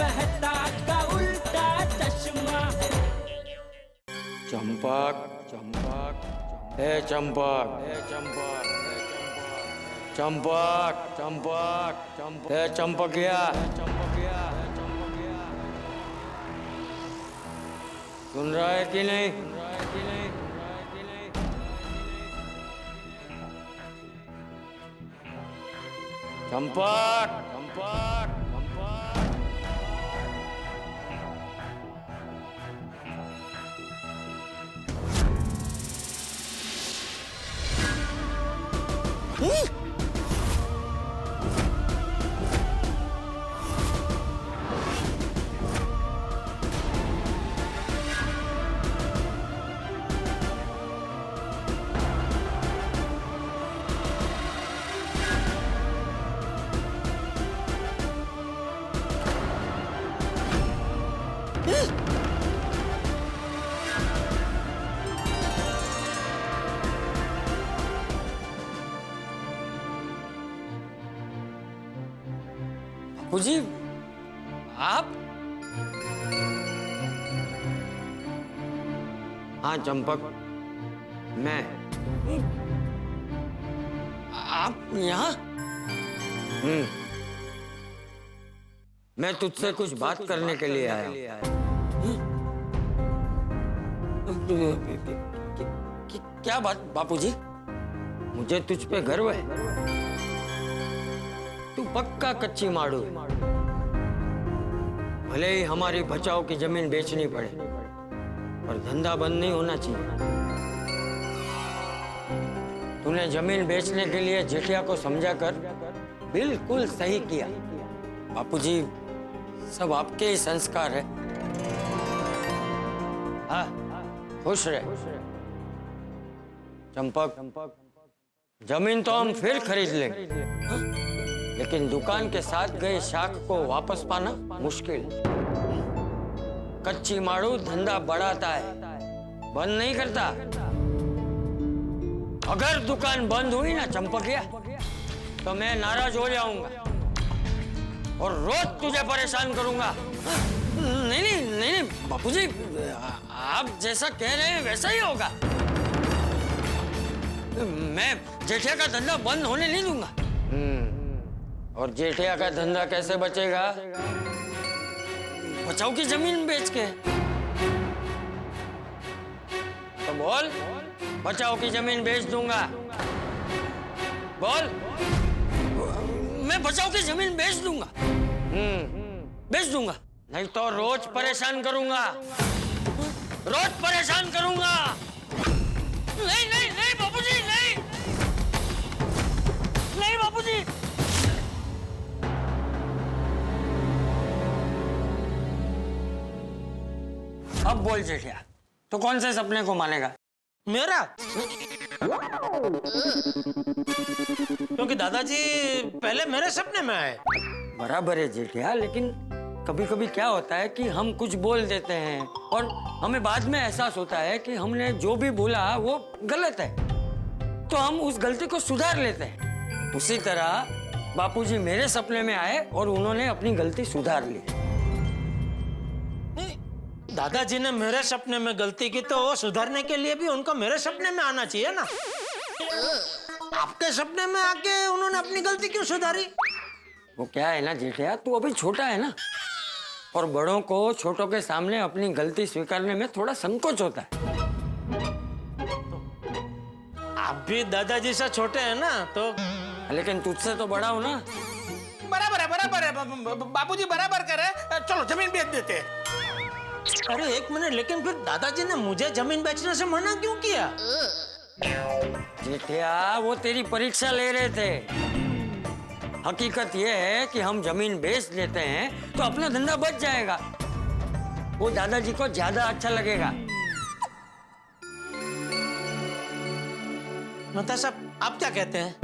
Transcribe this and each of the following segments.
मेहता का उल्टा चश्मा। चंपक चंपक हे चंपक हे चंपक चंपक चंपक चंपक हे चंपकिया चंपकिया चंपकिया, सुन रहा है कि नहीं? चंपक चंपक चंपक। बापूजी, आप? हाँ चंपक, मैं। आप यहाँ? मैं तुझसे कुछ बात करने के लिए आया। क्या बात बापूजी? मुझे तुझ पे गर्व है। तू पक्का कच्ची माड़ू है। भले ही हमारी बचाव की जमीन बेचनी पड़े, पर धंधा बंद नहीं होना चाहिए। तूने जमीन बेचने के लिए जेठिया को समझाकर बिल्कुल सही किया। बापूजी, सब आपके ही संस्कार है। हाँ, खुश रहे। चंपक, जमीन तो हम फिर खरीद लेंगे, लेकिन दुकान के साथ गए शाख को वापस पाना मुश्किल। कच्ची माड़ू धंधा बढ़ाता है, बंद नहीं करता। अगर दुकान बंद हुई ना चंपकिया, तो मैं नाराज हो जाऊंगा और रोज तुझे परेशान करूंगा। नहीं बापूजी, आप जैसा कह रहे हैं वैसा ही होगा। मैं जेठिया का धंधा बंद होने नहीं दूंगा। और जेठिया का धंधा कैसे बचेगा? बचाओ की जमीन बेच के। तो बोल, बचाओ की जमीन बेच दूंगा। बोल, मैं बचाओ की जमीन बेच दूंगा। बेच दूंगा, नहीं तो रोज परेशान करूंगा। रोज परेशान करूंगा। नहीं बापूजी, नहीं बापूजी। अब बोल जेठिया, तो कौन से सपने को मानेगा? मेरा? क्योंकि दादाजी पहले मेरे सपने में आए। बराबर है जेठिया, लेकिन कभी कभी क्या होता है कि हम कुछ बोल देते हैं और हमें बाद में एहसास होता है कि हमने जो भी बोला वो गलत है, तो हम उस गलती को सुधार लेते हैं। उसी तरह बापूजी मेरे सपने में आए और उन्होंने अपनी गलती सुधार ली। दादाजी ने मेरे सपने में गलती की, तो वो सुधारने के लिए भी उनको मेरे सपने में आना चाहिए ना। आपके सपने में आके उन्होंने अपनी गलती क्यों सुधारी? वो क्या है ना जेठिया, तू अभी छोटा है ना, और बड़ों को छोटों के सामने अपनी गलती स्वीकारने में थोड़ा संकोच होता है। आप भी दादाजी से छोटे हैं ना, तो लेकिन तुझसे तो बड़ा हूं ना। बराबर है बापूजी, बराबर करे। चलो जमीन बेच देते हैं। अरे एक मिनट, लेकिन फिर दादाजी ने मुझे जमीन बेचने से मना क्यों किया? जेठिया, वो तेरी परीक्षा ले रहे थे। हकीकत ये है कि हम जमीन बेच लेते हैं तो अपना धंधा बच जाएगा, वो दादाजी को ज्यादा अच्छा लगेगा। मेहता साहब, आप क्या कहते हैं?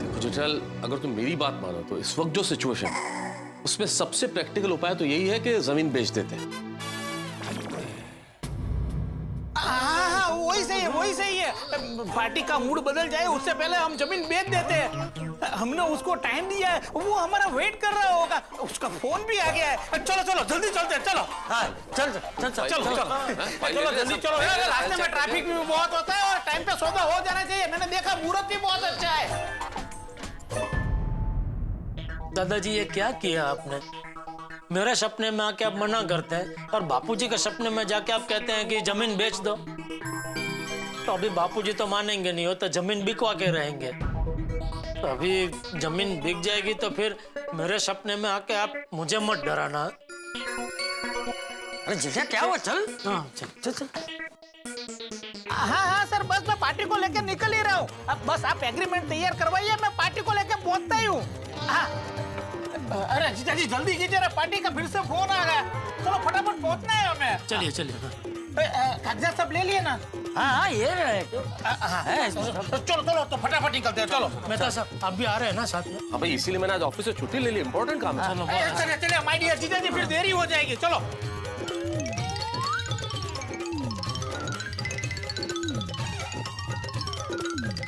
देखो जेठल, अगर तुम मेरी बात मानो तो इस वक्त जो सिचुएशन उसमें सबसे प्रैक्टिकल उपाय तो यही है कि जमीन बेच देते हैं। हाँ, वही सही है। पार्टी का मूड बदल जाए उससे पहले हम जमीन बेच देते हैं। हमने उसको टाइम दिया है, वो हमारा वेट कर रहा होगा, उसका फोन भी आ गया है। चलो चलो जल्दी चलते हैं, चलो। हाँ चल चल चल चल चलो चलो चलो जल्दी चलो यार, रास्ते में ट्रैफिक भी बहुत होता है और टाइम पे सौदा हो जाना चाहिए। मैंने देखा मुहूर्त भी बहुत अच्छा है। दादाजी ये क्या किया आपने? मेरे सपने में आके आप मना करते हैं और बापूजी के सपने में जाके आप कहते हैं कि जमीन बेच दो। तो अभी बापूजी तो मानेंगे नहीं, हो तो जमीन बिकवा के रहेंगे। तो अभी जमीन बिक जाएगी तो फिर मेरे सपने में आके आप मुझे मत डराना। अरे जेठा क्या हुआ? चल हाँ चल चल चल। हाँ हाँ सर, बस मैं पार्टी को लेकर निकल ही रहा हूँ। अब बस आप एग्रीमेंट तैयार करवाइए, मैं पार्टी को लेकर पहुँचता ही हूँ। हाँ। अरे जीजा जी जल्दी कीजिए ना, पार्टी का फिर से फोन आ गया। चलो फटाफट पहुँचना है हमें। चलिए चलिए। कागजात सब ले लिए ना? हाँ हाँ ये रहे। चलो चलो तो फटाफट निकलते हैं, चलो। मेहता साहब आप भी आ रहे हैं ना साथ में? हाँ भाई, इसीलिए मैंने आज ऑफिस से छुट्टी ले ली, इंपॉर्टेंट काम है। चलो चलिए चलिए माय डियर जीजा जी, फिर देरी हो जाएगी, चलो।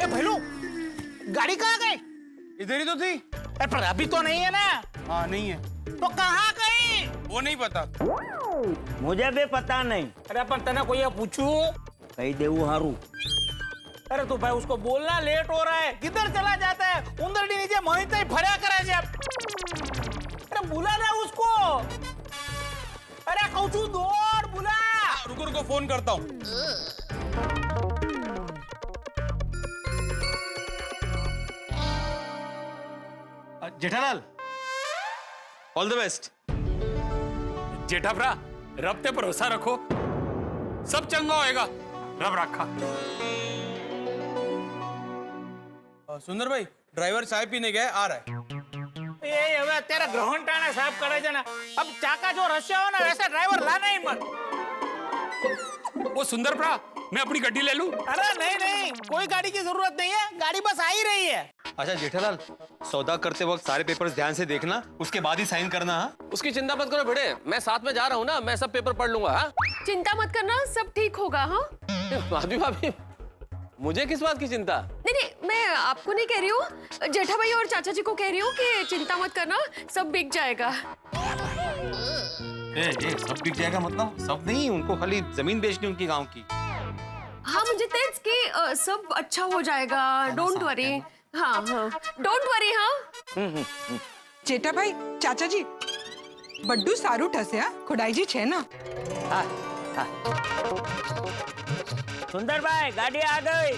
ए भैलू, गाड़ी कहाँ गई? इधर ही तो थी। पर अभी तो नहीं है ना? हाँ नहीं है। तो कहाँ गई? वो नहीं पता। मुझे भी पता नहीं, अरे अपन तना कोई पूछू? कही देऊ हारू। अरे तो भाई उसको बोलना, लेट हो रहा है। किधर चला जाता है? उंदरडी नीचे मोहित ही फड़ा करा जे। अरे बुला ना उसको। अरे कौचू दौड़ बुला। रुको रुको, फोन करता हूँ। Jethalal, all the best. Jetha भरा, रब पे भरोसा रखो, सब चंगा होएगा। रब रखा। सुंदर भाई, ड्राइवर चाय पीने गए, आ रहा है। ये હવે અત્યારે ગ્રહણ ટાણે સાફ કરે છે ને, अब ચાકા जो रस्या हो ना वैसा ड्राइवर लाना ही मत। वो सुंदर भरा, मैं अपनी गड्डी ले लूं? अरे नहीं नहीं, कोई गाड़ी की जरूरत नहीं है, गाड़ी बस आ ही रही है। अच्छा जेठालाल, सौदा करते वक्त सारे पेपर्स ध्यान से देखना, उसके बाद ही साइन करना। हाँ उसकी चिंता मत करो भिड़े, मैं साथ में जा रहा हूँ ना, मैं सब पेपर पढ़ लूंगा। हाँ चिंता मत करना, सब ठीक होगा। हाँ भाभी भाभी, मुझे किस बात की चिंता? नहीं नहीं, मैं आपको नहीं कह रही हूँ, जेठा भाई और चाचा जी को कह रही हूँ कि चिंता मत करना, सब बिक जाएगा। सब बिक जाएगा मतलब? सब नहीं, उनको खाली जमीन बेचनी उनकी गांव की। हाँ मुझे तेज कि सब अच्छा हो जाएगा, डोंट वरी। हाँ हाँ डोंट वरी। हाँ જેઠાભાઈ ચાચાજી બડ્ડું સારું થશે હા ખોડાઈજી છે ને સુંદરભાઈ ગાડી આ ગઈ।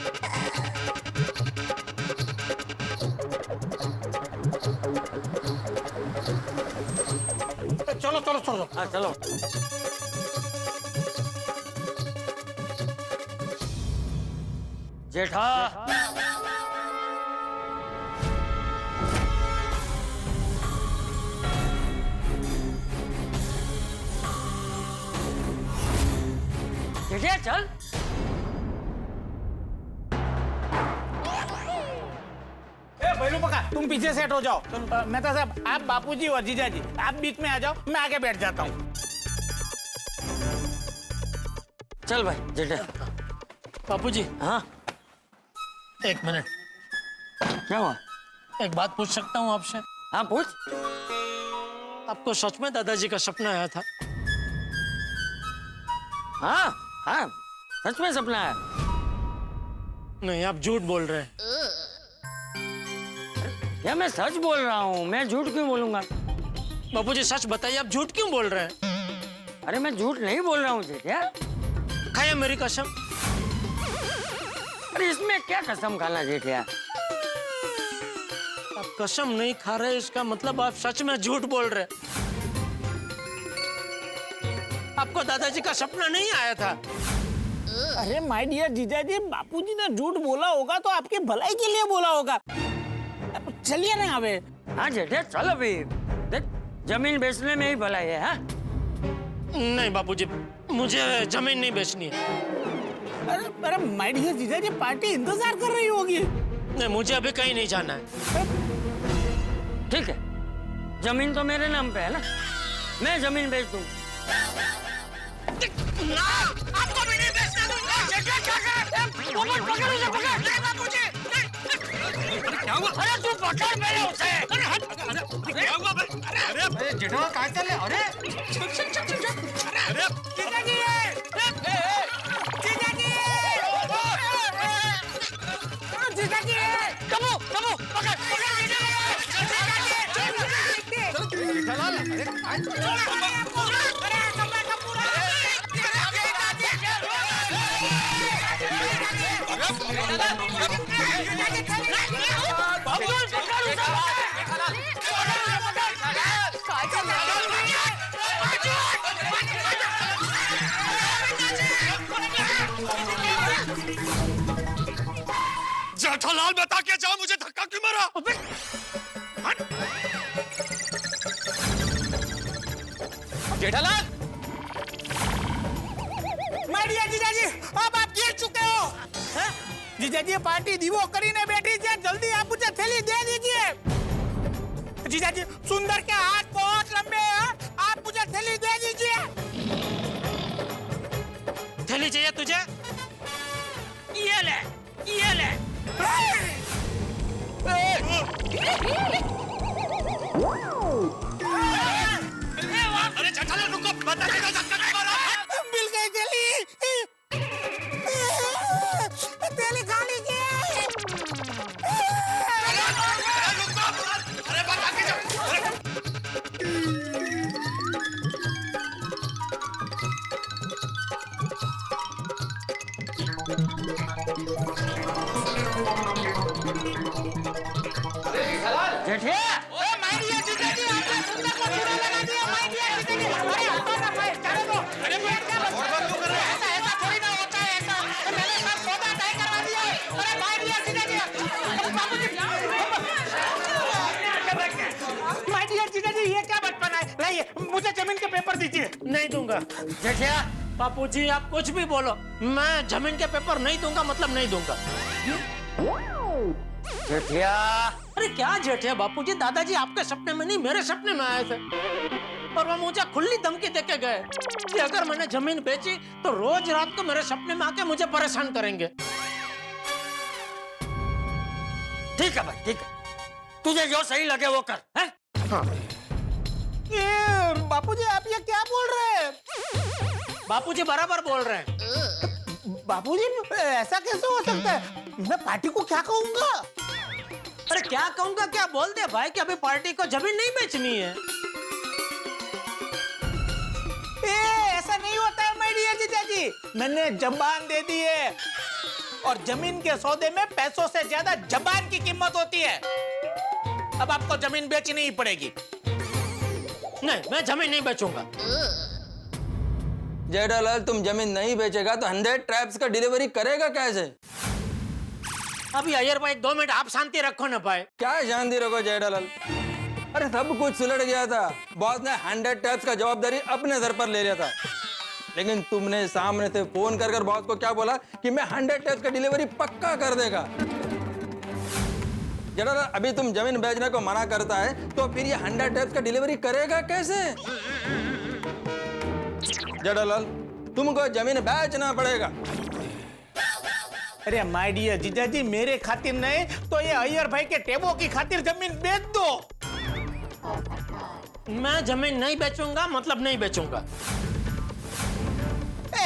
चलो चलो चलो। हाँ चलो। जेठा जेठा चल। ए भैलू पका, तुम पीछे सेट हो जाओ। मेहता साहब, आप बापूजी और जीजा जी आप बीच में आ जाओ, मैं आगे बैठ जाता हूँ। चल भाई जेठा। बापूजी हाँ एक मिनट, क्या हुआ? एक बात पूछ सकता हूँ आपसे? हाँ पूछ। आपको सच में दादाजी का सपना आया था? हाँ हाँ सच में सपना है। नहीं, आप झूठ बोल रहे हैं। या मैं सच बोल रहा हूँ, मैं झूठ क्यों बोलूंगा? बापूजी सच बताइए, आप झूठ क्यों बोल रहे हैं? अरे मैं झूठ नहीं बोल रहा हूँ जेठा। खाइए मेरी कसम। अरे इसमें क्या कसम खाना जेठा? आप कसम नहीं खा रहे, इसका मतलब आप सच में झूठ बोल रहे। आपको दादाजी का सपना नहीं आया था? अरे माय डियर जीजा जी, बापूजी ने झूठ बोला होगा तो आपकी भलाई के लिए बोला होगा। चलिए ना अबे। हाँ जेठा चल अभी। देख जमीन बेचने में ही भलाई है। हाँ नहीं बापूजी, मुझे जमीन नहीं बेचनी है। अरे अरे माय डियर जीजा जी, पार्टी इंतजार कर रही होगी। नहीं, मुझे अभी कहीं नहीं जाना है। ठीक है, जमीन तो मेरे नाम पे है ना, मैं जमीन बेच दूँ। आपको भी नहीं बेचना दूंगा। क्या कर रहे हैं? पकड़ बापूजी। क्या हुआ? अरे तू पकड़ मेरे उसे। क्या हुआ भाई? अरे जेठालाल काय चालले अरे अरे जेठालाल बता के जा, मुझे धक्का क्यों मारा? जेठालाल मारिया जीजाजी अब आप गिर चुके हो हैं? जीजाजी पार्टी दीवो કરીને बैठी है, जल्दी आप मुझे थैली दे दीजिए। जीजाजी सुंदर के हाथ बहुत लंबे हैं, आप मुझे थैली दे दीजिए। थैली चाहिए तुझे? ये ले ये ले। अरे जेठालाल रुको, बता के जा, धक्का क्यों मारा? मिल गई थैली। थैली खा लीजिए। अरे बता के जा। जेठिया मारिया जीजाजी आपने सुंदर को बुरा लगा दिया। मारिया जीजाजी अरे हटो ना भाई, जाने दो। अरे ये क्या बंद कर रहे हैं? ऐसा थोड़ी ना होता है। ऐसा मैंने सब पौधा तय करवा दिया है। अरे मारिया जीजाजी अरे बाबूजी मारिया जीजाजी ये क्या बचपन है? लाइए मुझे जमीन के पेपर दीजिए। नहीं दूंगा। जेठिया बापूजी आप कुछ भी बोलो, मैं जमीन के पेपर नहीं दूंगा मतलब नहीं दूंगा। जेठिया अरे क्या जेठिया बापूजी, दादाजी आपके सपने में नहीं मेरे सपने में आए थे और वो मुझे खुली धमकी देके गए कि अगर मैंने जमीन बेची तो रोज रात को मेरे सपने में आके मुझे परेशान करेंगे। ठीक है भाई, ठीक है, तुझे जो सही लगे वो कर, हैं? ये बापूजी आप ये क्या बोल रहे हैं? बापूजी बराबर बोल रहे हैं। बापूजी ऐसा कैसे हो सकता है? मैं पार्टी को क्या कहूंगा? अरे क्या कहूंगा, क्या बोल दे भाई कि अभी पार्टी को जमीन नहीं बेचनी है। ऐसा नहीं होता है माय डियर जीजाजी, मैंने जबान दे दी है और जमीन के सौदे में पैसों से ज्यादा जबान की कीमत होती है। अब आपको जमीन बेचनी ही पड़ेगी। नहीं, मैं जमीन नहीं बेचूंगा। जेठालाल तुम जमीन नहीं बेचेगा तो 100 ट्रैप्स का डिलीवरी करेगा कैसे? अभी अय्यर भाई 2 मिनट आप शांति रखो ना भाई। क्या शांति रखो जेठालाल? अरे सब कुछ सुलट गया था, बॉस ने 100 ट्रैप्स का जवाबदारी अपने सर पर ले लिया था, लेकिन तुमने सामने से फोन कर बॉस को क्या बोला कि मैं 100 ट्रैप्स का डिलीवरी पक्का कर देगा। जेठालाल अभी तुम जमीन बेचने को मना करता है तो फिर ये 100 ट्रैप्स का डिलीवरी करेगा कैसे? जेठालाल तुमको जमीन बेचना पड़ेगा। अरे माय डियर जीजाजी, मेरे खातिर नहीं तो ये अय्यर भाई के टेबो की खातिर जमीन बेच दो। मैं जमीन नहीं बेचूंगा मतलब नहीं बेचूंगा।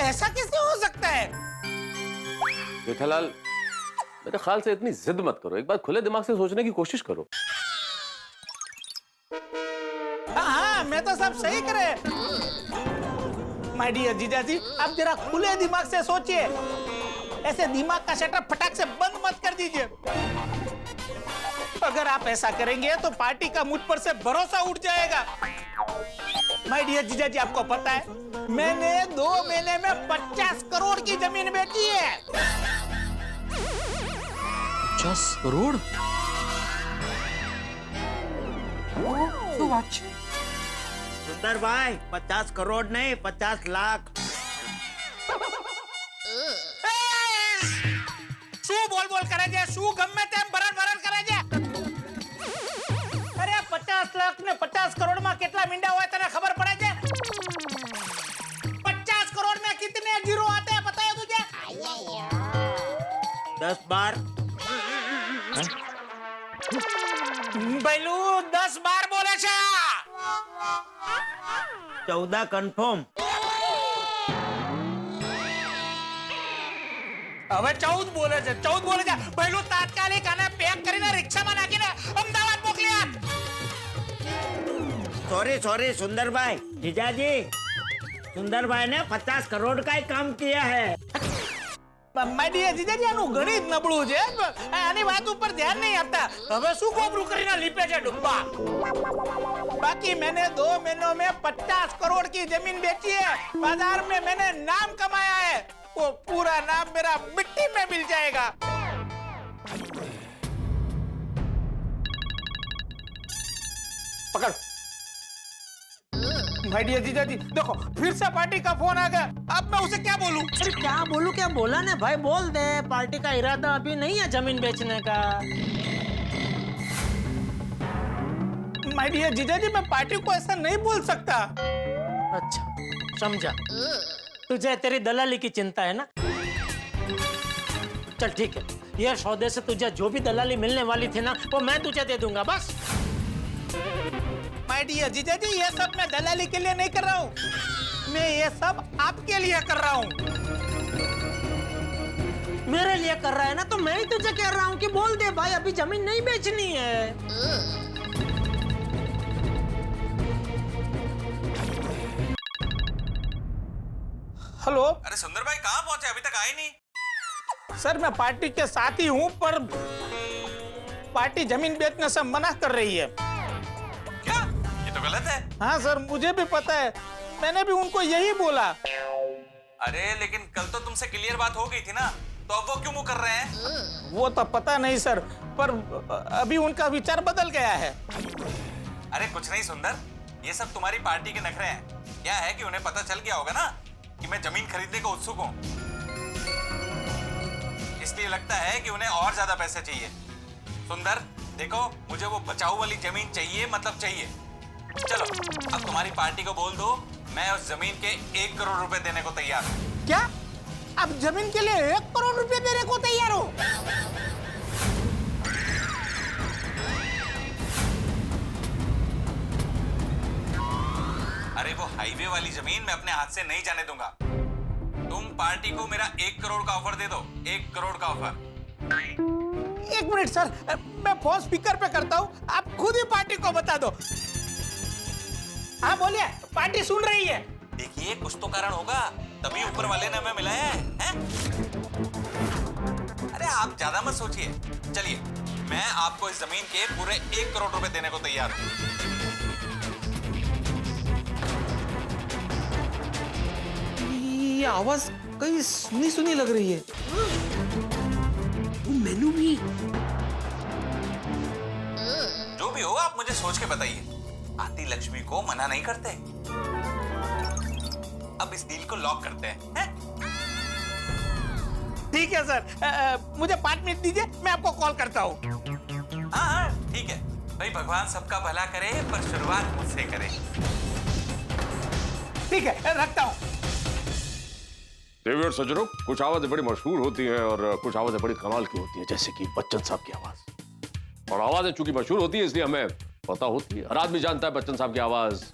ऐसा कैसे हो सकता है? जेठालाल मेरे ख्याल से इतनी जिद मत करो, एक बार खुले दिमाग से सोचने की कोशिश करो। हाँ मैं तो सब सही करे। माय डियर जीजाजी आप जरा खुले दिमाग से सोचिए, ऐसे दिमाग का शटर फटाक से बंद मत कर दीजिए। अगर आप ऐसा करेंगे तो पार्टी का मुझ पर से भरोसा उठ जाएगा। माय डियर जीजाजी आपको पता है मैंने 2 महीने में 50 करोड़ की जमीन बेची है। 50 करोड़? सुंदर भाई 50 करोड़ नहीं 50 लाख। શું બોલ બોલ કરે છે? શું ગમે તેમ ભરણ ભરણ કરે છે? અરે 50 લાખ ને 50 કરોડ માં કેટલા મીંડા હોય તને ખબર પડે છે? 50 करोड़ में कितने जीरो आते हैं पता है तुझे? 10 बार 14 कंफर्म। હવે 14 બોલે છે, 14 બોલે છે. પહેલું તાત્કાલિક આને પેક કરીને રિક્ષામાં નાખીને અમદાવાદ મોકલી આપ. सॉरी सुंदरभाई, जीजाजी, सुंदरभाई ने 50 करोड़ का ही काम किया है। માય ડિયર જીજાજી, આનું ગણિત નબળું છે. આની વાત ઉપર ધ્યાન નહીં આપતા. હવે શું કોબરું કરીને લીપે છે ડુબ્બા. बाकी मैंने 2 महीनों में 50 करोड़ की जमीन बेची है. बाजार में मैंने नाम कमाया है. वो पूरा नाम मेरा मिट्टी में मिल जाएगा. पकड़. भाई डियर जीजाजी, देखो फिर से पार्टी का फोन आ गया. अब मैं उसे क्या बोलूं? अरे क्या बोलूं, क्या बोला ना भाई, बोल दे पार्टी का इरादा अभी नहीं है जमीन बेचने का। माय डियर जीजाजी, मैं पार्टी को ऐसा नहीं बोल सकता. अच्छा समझा, तुझे तेरी दलाली की चिंता है ना। चल ठीक है, ये सौदे से तुझे जो भी दलाली मिलने वाली थी ना, वो मैं तुझे दे दूंगा बस। माय डियर जीजाजी, ये सब मैं दलाली के लिए नहीं कर रहा हूँ. मैं ये सब आपके लिए कर रहा हूँ. मेरे लिए कर रहा है ना, तो मैं ही तुझे कह रहा हूँ कि बोल दे भाई, अभी जमीन नहीं बेचनी है। हेलो. अरे सुंदर भाई कहाँ पहुंचे, अभी तक आए नहीं? सर मैं पार्टी के साथ ही हूँ, पर पार्टी जमीन बेचने से मना कर रही है. क्या? ये तो गलत है। हाँ सर, मुझे भी पता है. मैंने भी उनको यही बोला. अरे लेकिन कल तो तुमसे क्लियर बात हो गई थी ना, तो अब वो क्यों मुंह कर रहे हैं? वो तो पता नहीं सर, पर अभी उनका विचार बदल गया है. अरे कुछ नहीं सुंदर, ये सब तुम्हारी पार्टी के नखरे हैं. क्या है कि उन्हें पता चल गया होगा ना कि मैं जमीन खरीदने को उत्सुक हूँ, इसलिए लगता है कि उन्हें और ज्यादा पैसे चाहिए. सुंदर देखो, मुझे वो बचाऊ वाली जमीन चाहिए, मतलब चाहिए. चलो अब तुम्हारी पार्टी को बोल दो, मैं उस जमीन के 1 करोड़ रुपए देने को तैयार हूँ. क्या आप जमीन के लिए 1 करोड़ रुपए देने को तैयार हो? अरे वो हाईवे वाली जमीन मैं अपने हाथ से नहीं जाने दूंगा. तुम पार्टी को मेरा 1 करोड़ का ऑफर दे दो. 1 करोड़ का ऑफर. 1 मिनट सर, मैं फोन स्पीकर पे करता हूँ, आप खुद ही पार्टी को बता दो. हाँ बोलिए, पार्टी सुन रही है. देखिए कुछ तो कारण होगा, तभी ऊपर वाले ने हमें मिलाया है, हैं? अरे आप ज्यादा मत सोचिए. चलिए मैं आपको इस जमीन के पूरे 1 करोड़ रुपए देने को तैयार हूँ. ये आवाज कहीं सुनी सुनी लग रही है. मैनू भी. जो भी हो आप मुझे सोच के बताइए. आती लक्ष्मी को मना नहीं करते. अब इस डील को लॉक करते हैं, हैं? ठीक है सर, मुझे 5 मिनट दीजिए, मैं आपको कॉल करता हूँ. हाँ ठीक है भाई, भगवान सबका भला करे, पर शुरुआत मुझसे करे. ठीक है, रखता हूँ. देवी और सज्जनों, कुछ आवाजें बड़ी मशहूर होती हैं और कुछ आवाजें बड़ी कमाल की होती हैं, जैसे कि बच्चन साहब की आवाज. और आवाजें चूंकि मशहूर होती है इसलिए हमें पता होती है, हर आदमी जानता है बच्चन साहब की आवाज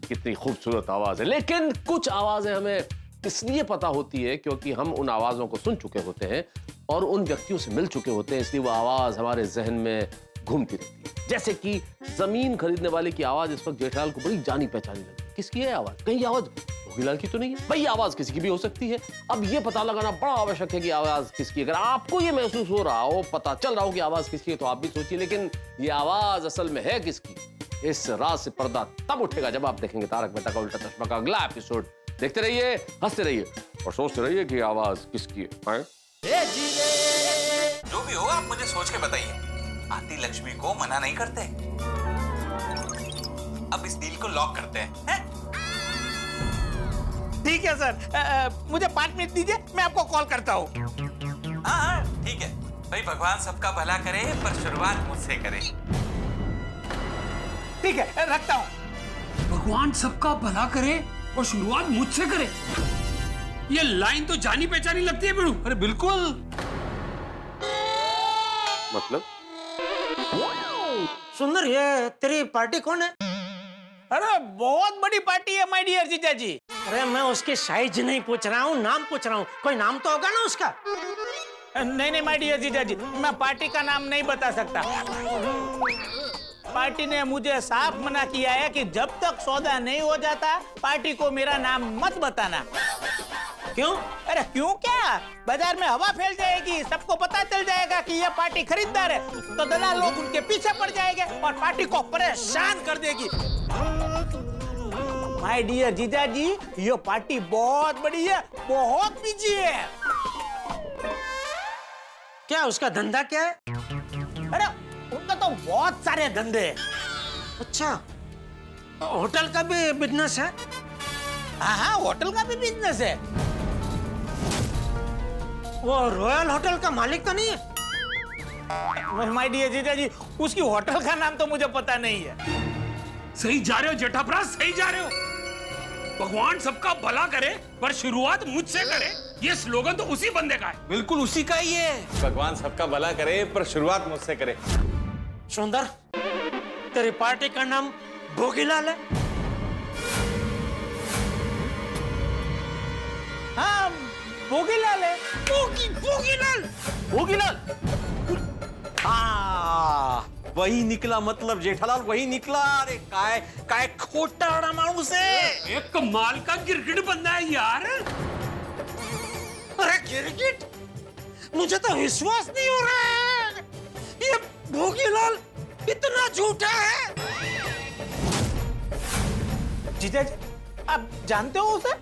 कितनी खूबसूरत आवाज है. लेकिन कुछ आवाजें हमें इसलिए पता होती है क्योंकि हम उन आवाजों को सुन चुके होते हैं और उन व्यक्तियों से मिल चुके होते हैं, इसलिए वो आवाज हमारे जहन में घूमती रहती है. जैसे कि जमीन खरीदने वाले की आवाज इस वक्त जेठालाल को बड़ी जानी पहचानी लगी. किसकी है आवाज? कहीं आवाज भोगीलाल की तो नहीं है? भाई आवाज किसी की भी हो सकती है. अब ये पता लगाना बड़ा आवश्यक है कि आवाज किसकी. अगर आपको ये महसूस हो रहा हो, पता चल रहा हो कि आवाज किसकी है, तो आप भी सोचिए. लेकिन ये आवाज असल में है किसकी, इस राज से पर्दा तब उठेगा जब आप देखेंगे तारक मेहता का उल्टा चश्मा का अगला एपिसोड. देखते रहिए, हंसते रहिए और सोचते रहिए कि आवाज किसकी है. जो भी हो आप मुझे सोच के बताइए. आती लक्ष्मी को मना नहीं करते. अब इस डील को लॉक करते हैं? ठीक है सर, मुझे 5 मिनट दीजिए, मैं आपको कॉल करता हूँ. हाँ ठीक है भाई, भगवान सबका भला करे, पर शुरुआत मुझसे करे. ठीक है, रखता हूँ. भगवान सबका भला करे और शुरुआत मुझसे करे. ये लाइन तो जानी पहचानी लगती है बिड़ू. अरे बिल्कुल. मतलब सुंदर, ये तेरी पार्टी कौन है? अरे बहुत बड़ी पार्टी है माय डियर जीजा जी। अरे मैं उसकी साइज नहीं पूछ रहा हूँ, नाम पूछ रहा हूँ। कोई नाम तो होगा ना उसका। नहीं माय डियर जीजा जी, मैं पार्टी का नाम नहीं बता सकता। पार्टी ने मुझे साफ मना किया है कि जब तक सौदा नहीं हो जाता पार्टी को मेरा नाम मत बताना। क्यों? अरे क्यों क्या, बाजार में हवा फैल जाएगी, सबको पता चल जाएगा कि ये पार्टी खरीदार है, तो दलाल लोग उनके पीछे पड़ जाएंगे और पार्टी को परेशान कर देगी। माय डियर जीजा जी, ये पार्टी बहुत बड़ी है, बहुत बिजी है। क्या उसका धंधा क्या है? अरे उनका तो बहुत सारे धंधे हैं। अच्छा, होटल का भी बिजनेस है? हाँ, होटल का भी बिजनेस है। वो रॉयल होटल का मालिक तो नहीं है? माय डियर जीजा जी, उसकी होटल का नाम तो मुझे पता नहीं है। सही जा रहे हो जेठाप्रा, सही जा रहे हो। भगवान सबका भला करे पर शुरुआत मुझसे करे, ये स्लोगन तो उसी बंदे का है। बिल्कुल उसी का ही है। भगवान सबका भला करे पर शुरुआत मुझसे करे। सुंदर, तेरी पार्टी का नाम भोगीलाल है? हाँ, भोगीलाल है। भोगीलाल। हाँ, वही निकला, मतलब जेठालाल वही निकला। अरे काय खोटा माणूस है। एक कमाल का गिरगिट बंदा है यार। अरे गिरगिट, मुझे तो विश्वास नहीं हो रहा है, ये भोगीलाल इतना झूठा है। जीजा जी, आप जानते हो उसे?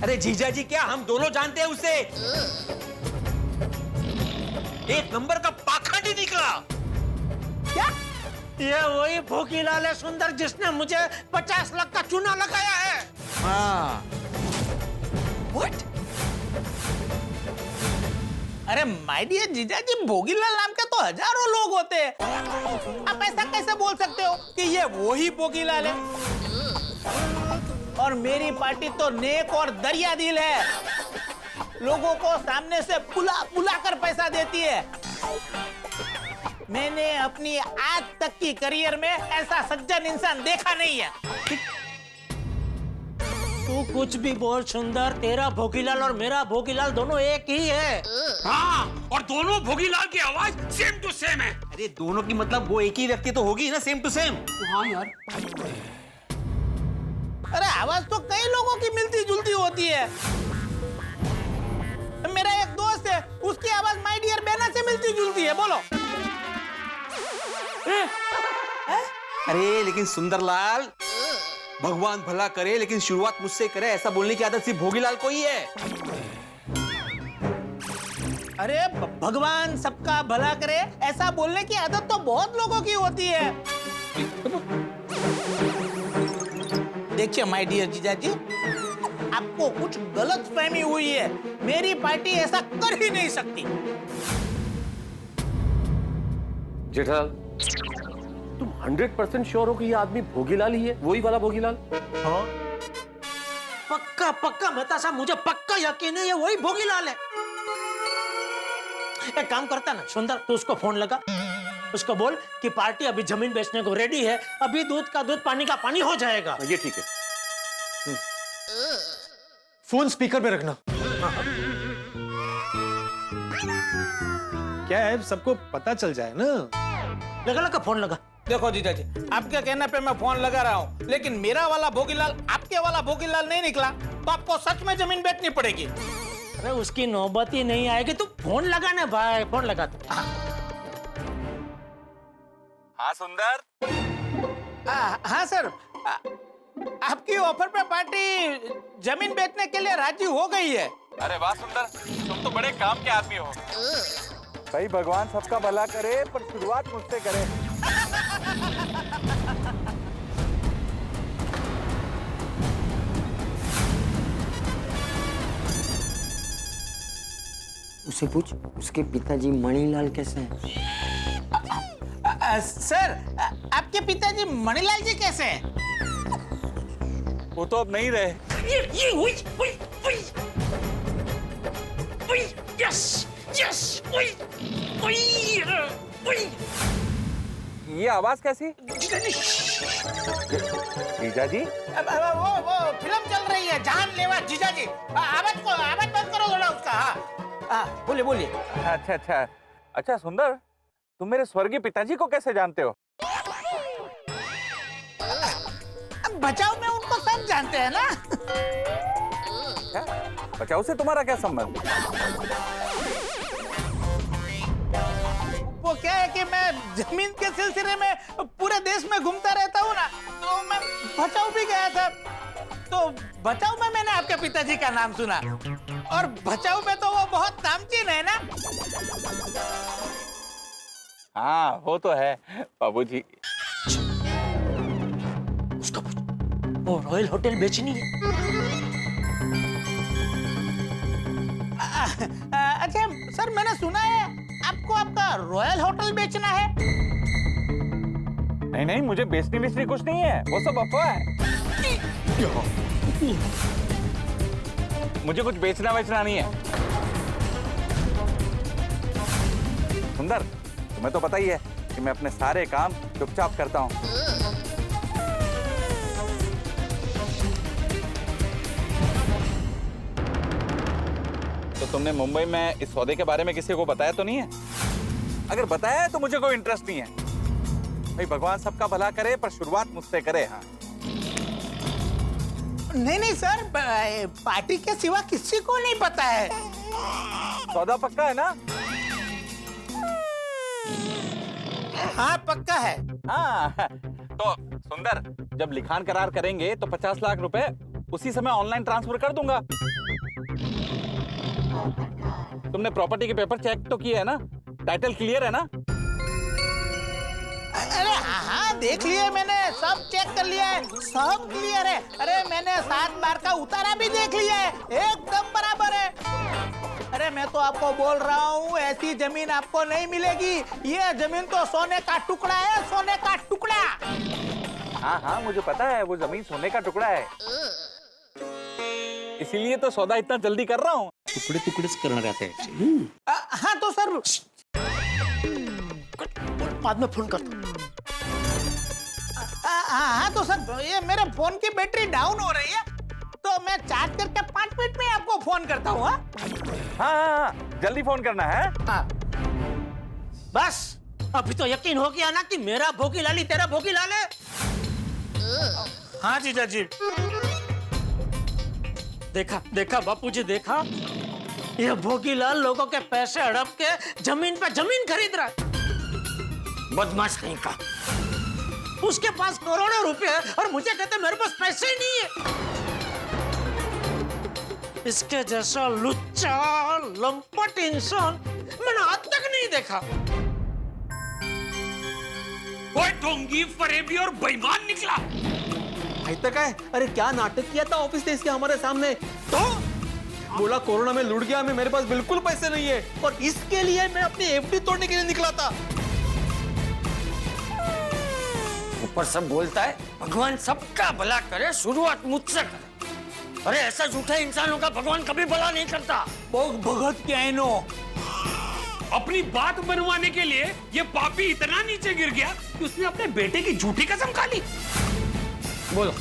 अरे जीजा जी क्या, हम दोनों जानते हैं उसे। एक नंबर का पाखंडी निकला। क्या? ये वही भोगीलाल है सुंदर, जिसने मुझे 50 लाख का चूना लगाया है। हाँ। What? अरे माय डियर जीजा जी, भोगीलाल नाम के तो हजारों लोग होते हैं। आप ऐसा कैसे बोल सकते हो कि ये वही भोगीलाल है? और मेरी पार्टी तो नेक और दरिया दिल है, लोगों को सामने से बुला कर पैसा देती है। मैंने अपनी आज तक की करियर में ऐसा सज्जन इंसान देखा नहीं है। तू कुछ भी बोल सुंदर, तेरा भोगीलाल और मेरा भोगीलाल दोनों एक ही है। हाँ, और दोनों भोगीलाल की आवाज सेम टू सेम है। अरे दोनों की मतलब वो एक ही व्यक्ति तो होगी ना, सेम टू सेम। हाँ यार। अरे आवाज तो कई लोगों की मिलती जुलती होती है। मेरा एक दोस्त है, उसकी आवाज माय डियर बहना से मिलती जुलती है। बोलो। अरे लेकिन सुंदरलाल, भगवान भला करे लेकिन शुरुआत मुझसे करे, ऐसा बोलने की आदत सिर्फ भोगीलाल को ही है। अरे भगवान सबका भला करे, ऐसा बोलने की आदत तो बहुत लोगों की होती है। देखिए माय डियर जीजा जी, आपको कुछ गलतफहमी हुई है। मेरी पार्टी ऐसा कर ही नहीं सकती। जेठालाल, तुम 100% श्योर हो कि ये आदमी भोगीलाल ही है, वही वाला भोगीलाल? हाँ? पक्का पक्का बतासा, मुझे पक्का यकीन है ये वही भोगीलाल है। एक काम करता ना सुंदर, तू उसको फोन लगा, उसको बोल कि पार्टी अभी जमीन बेचने को रेडी है, अभी दूध का दूध पानी का पानी हो जाएगा। ये ठीक है। फोन स्पीकर पे रखना। क्या है, सबको पता चल जाए ना। लगा फोन लगा। देखो जीजा जी, आपके कहने पे मैं फोन लगा रहा हूँ, लेकिन मेरा वाला भोगीलाल आपके वाला भोगीलाल नहीं निकला तो आपको सच में जमीन बेचनी पड़ेगी। अरे उसकी नौबत ही नहीं आएगी, तू फोन लगा ना भाई, फोन लगा। हाँ सुंदर। हाँ सर, आपकी ऑफर पे पार्टी जमीन बेचने के लिए राजी हो गई है। अरे वाह सुंदर, तुम तो बड़े काम के आदमी हो। भाई भगवान सबका भला करे पर शुरुआत मुझसे करे। उसे पूछ, उसके पिताजी मणिलाल कैसे हैं? सर, आपके पिताजी मणिलाल जी कैसे हैं? वो तो अब नहीं रहे। ये आवाज कैसी? जीजा जी वो फिल्म चल रही है जानलेवा जीजा जी। आवाज बंद करो थोड़ा उसका। हाँ बोलिए बोलिए। अच्छा अच्छा अच्छा सुंदर, तुम मेरे स्वर्गीय पिताजी को कैसे जानते हो? बचाओ में उनको सब जानते हैं ना। क्या? बचाओ से तुम्हारा क्या संबंध? वो क्या है कि मैं जमीन के सिलसिले में पूरे देश में घूमता रहता हूँ ना, तो मैं बचाओ भी गया था। तो बचाओ में मैंने आपके पिताजी का नाम सुना, और बचाओ में तो वो बहुत नामचीन है ना। हाँ वो तो है बाबूजी। उसका वो रॉयल होटल बेचनी है। अच्छा सर, मैंने सुना है आपको आपका रॉयल होटल बेचना है। नहीं नहीं, मुझे बेचनी कुछ नहीं है, वो सब अफवाह है। मुझे कुछ बेचना नहीं है। सुंदर, तुम्हें तो पता ही है कि मैं अपने सारे काम चुपचाप करता हूँ। तो तुमने मुंबई में इस सौदे के बारे में किसी को बताया तो नहीं है? अगर बताया है तो मुझे कोई इंटरेस्ट नहीं है। भाई भगवान सबका भला करे, पर शुरुआत मुझसे करे। हाँ नहीं सर, पार्टी के सिवा किसी को नहीं पता है। सौदा पक्का है ना? हाँ पक्का है। हाँ तो सुंदर, जब लिखान करार करेंगे तो 50 लाख रुपए उसी समय ऑनलाइन ट्रांसफर कर दूंगा। तुमने प्रॉपर्टी के पेपर चेक तो किए है ना? टाइटल क्लियर है ना? अरे हाँ देख लिए मैंने, सब चेक कर लिया है, सब क्लियर है। अरे मैंने 7 बार का उतारा भी देख लिया है, एकदम बराबर है। अरे मैं तो आपको बोल रहा हूँ, ऐसी जमीन आपको नहीं मिलेगी। ये जमीन तो सोने का टुकड़ा है, सोने का टुकड़ा। हाँ हाँ मुझे पता है, वो जमीन सोने का टुकड़ा है, इसीलिए तो सौदा इतना जल्दी कर रहा हूँ। टुकड़े टुकड़े से करना रहता है। हाँ तो सर बाद में फोन करता हूँ। हाँ तो सर, ये मेरे फोन की बैटरी डाउन हो रही है, तो मैं चार्ज करके 5 मिनट में आपको फोन करता हूँ। हाँ जल्दी फोन करना है। बस अभी तो यकीन हो गया ना कि मेरा भोगी लाली तेरा भोगी लाल है। हाँ जीजा जी। देखा बापूजी, देखा ये भोगीलाल लोगों के पैसे हड़प के जमीन पे जमीन खरीद रहा है। बदमाश कहीं का। उसके पास करोड़ों रुपए है और मुझे कहते मेरे पास पैसे ही नहीं है। इसके जैसा लुच्चा लंपट इंसान मैंने आज तक नहीं देखा। वो ढोंगी, फरेबी और बेईमान निकला। भाई तक है। अरे क्या नाटक किया था ऑफिस ने इसके हमारे सामने। तो बोला कोरोना में लुट गया, मेरे पास बिल्कुल पैसे नहीं है, और इसके लिए मैं अपनी एफडी तोड़ने के लिए निकला था। ऊपर सब बोलता है भगवान सबका भला करे, शुरुआत मुझसे करे। अरे ऐसा झूठे इंसानों का भगवान कभी भला नहीं करता। भगत क्या है नो? अपनी बात बनवाने के लिए ये पापी इतना नीचे गिर गया कि उसने अपने बेटे की झूठी कसम खा ली। बोलो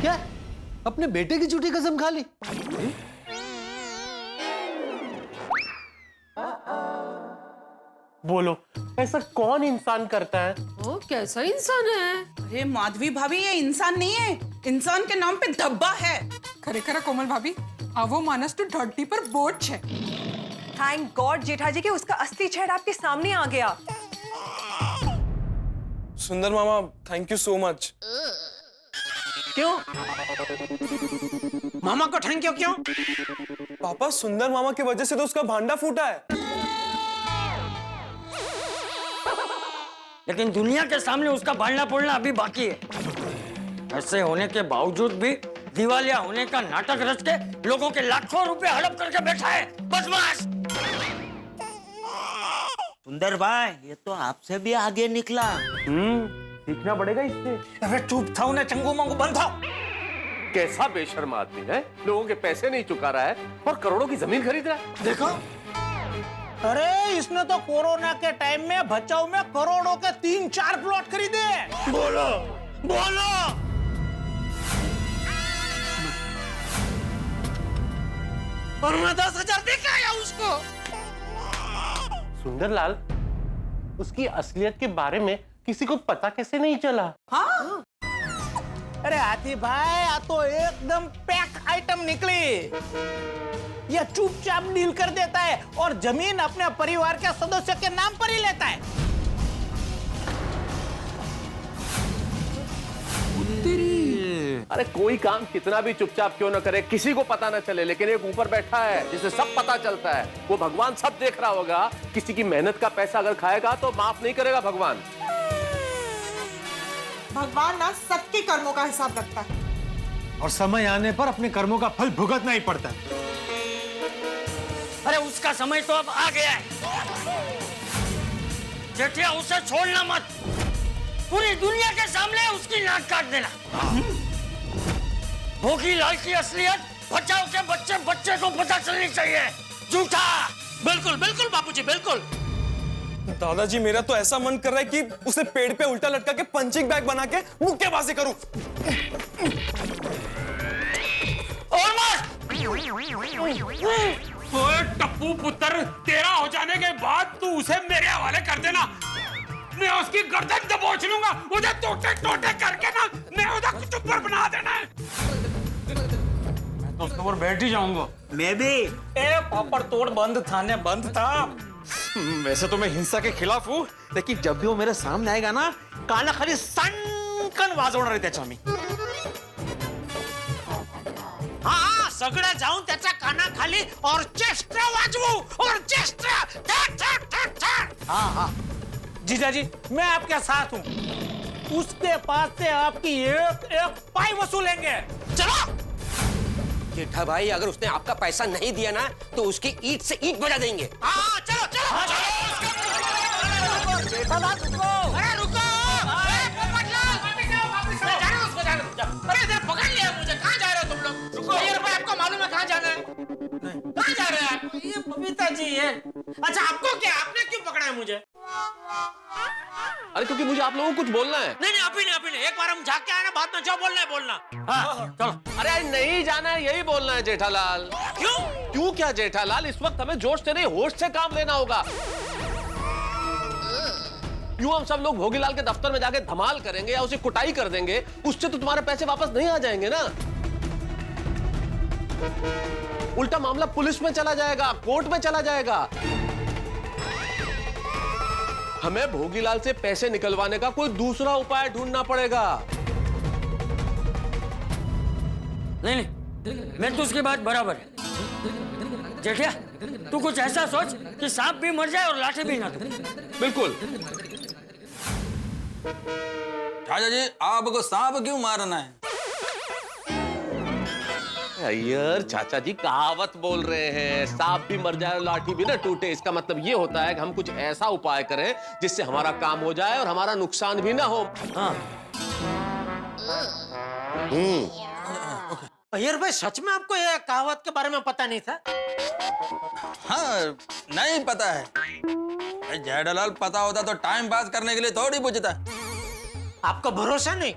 क्या? अपने बेटे की झूठी कसम खा ली? बोलो ऐसा कौन इंसान करता है? वो कैसा इंसान है? अरे माधवी भाभी, ये इंसान नहीं है, इंसान के नाम पे धब्बा है। खरेखर कोमल भाभी, आवो मानस तो धरती पर बोझ है। थैंक गॉड जेठाजी के उसका असली चेहरा आपके सामने आ गया। सुंदर मामा, थैंक यू सो मच। क्यों? मामा को थैंक यू क्यों? पापा, सुंदर मामा की वजह से तो उसका भांडा फूटा है। लेकिन दुनिया के सामने उसका भांडना फोड़ना अभी बाकी है। ऐसे होने के बावजूद भी दिवालिया होने का नाटक रच के लोगों के लाखों रुपए हड़प करके बैठा है, बदमाश। सुंदर भाई, ये तो आपसे भी आगे निकला। सीखना पड़ेगा इससे। अरे चुप था, उन्हें चंगू मंगू बंद था। कैसा बेशर्म आदमी है, लोगों के पैसे नहीं चुका रहा है और करोड़ों की जमीन खरीद रहा है। देखो अरे इसने तो कोरोना के टाइम में भचाऊ में करोड़ों के 3-4 प्लॉट खरीदे। बोलो बोलो। और मैं 10,000 दे के आया उसको। सुंदरलाल, उसकी असलियत के बारे में किसी को पता कैसे नहीं चला? हाँ? अरे हाथी भाई, आ तो एकदम पैक आइटम निकली। ये चुपचाप डील कर देता है और जमीन अपने परिवार के सदस्य के नाम पर ही लेता है। अरे कोई काम कितना भी चुपचाप क्यों न करे, किसी को पता न चले, लेकिन एक ऊपर बैठा है जिसे सब पता चलता है। वो भगवान सब देख रहा होगा। किसी की मेहनत का पैसा अगर खाएगा तो माफ नहीं करेगा भगवान। भगवान ना सबके कर्मों का हिसाब रखता है और समय आने पर अपने कर्मों का फल भुगतना ही पड़ता है। अरे उसका समय तो अब आ गया है। जेठिया, उसे छोड़ना मत। पूरी दुनिया के सामने उसकी नाक काट देना। भोगीलाल की असलियत बचाओ के बच्चे बच्चे को पता चलनी चाहिए। झूठा। बिल्कुल बिल्कुल बापूजी, बिल्कुल। दादाजी, मेरा तो ऐसा मन कर रहा है कि उसे पेड़ पे उल्टा लटका के पंचिंग बैग बना के मुक्केबाजी करूं। और मार। ओए टप्पू पुत्र, तेरा हो जाने के बाद तू उसे मेरे हवाले कर देना। मैं उसकी गर्दन दबोच लूंगा। उधर टोटे टोटे करके ना मैं उधर चुप्पर बना देना है। मैं तो उसके ऊपर बैठ ही जाऊंगा। मैं भी। ए पापड़ तोड़ बंद था ने बंद था। वैसे तो मैं हिंसा के खिलाफ हूँ, लेकिन जब भी वो मेरे सामने आएगा ना, काना खाली सनकन वाजवणार आहे त्याच्या मी। हाँ, सगळे जाऊन त्याच्या कानाखाली ऑर्केस्ट्रा वाजवू। ऑर्केस्ट्रा। हाँ। जीजाजी, मैं आपके साथ हूँ। उसके पास से आपकी एक एक पाई वसूलेंगे। चलो। जेठा भाई, अगर उसने आपका पैसा नहीं दिया ना तो उसकी ईंट से ईंट बजा देंगे। हाँ, चलो चलो। जेठालाल रुको। अरे रुको। पोपटलाल, जाने दो उसको, जाने दो। अरे इधर पकड़ लिया मुझे। कहाँ जा रहे हो तुम लोग? रुको। ये रुपए आपको मालूम है कहाँ जाना है? कहाँ जा रहे हैं आप? ये बबीता जी है। अच्छा, आपको क्या? आपने क्यों पकड़ा है मुझे? अरे क्योंकि मुझे आप लोगों को कुछ बोलना है। नहीं, अभी नहीं। एक बार हम जाके आए ना, बाद में जो बोलना है बोलना। हाँ, चलो। अरे नहीं जाना है, यही बोलना है जेठालाल। क्यों क्या जेठालाल, इस वक्त हमें जोश से नहीं होश से काम लेना होगा। यूं हम सब लोग भोगीलाल के दफ्तर में जाके धमाल करेंगे या उसे कुटाई कर देंगे, उससे तो तुम्हारे पैसे वापस नहीं आ जाएंगे ना। उल्टा मामला पुलिस में चला जाएगा, कोर्ट में चला जाएगा। हमें भोगीलाल से पैसे निकलवाने का कोई दूसरा उपाय ढूंढना पड़ेगा। नहीं, मैं तो उसकी बात बराबर है। जेठिया, तू कुछ ऐसा सोच कि सांप भी मर जाए और लाठी भी ना दे। बिल्कुल। चाचा जी, आपको सांप क्यों मारना है? अय्यर चाचा जी कहावत बोल रहे हैं, सांप भी मर जाए और लाठी भी ना टूटे। इसका मतलब ये होता है कि हम कुछ ऐसा उपाय करें जिससे हमारा काम हो जाए और हमारा नुकसान भी ना हो। हाँ। अय्यर भाई, सच में आपको ये कहावत के बारे में पता नहीं था? हाँ, नहीं पता है। जेठालाल, पता होता तो टाइम पास करने के लिए थोड़ी पूछता। आपको भरोसा नहीं?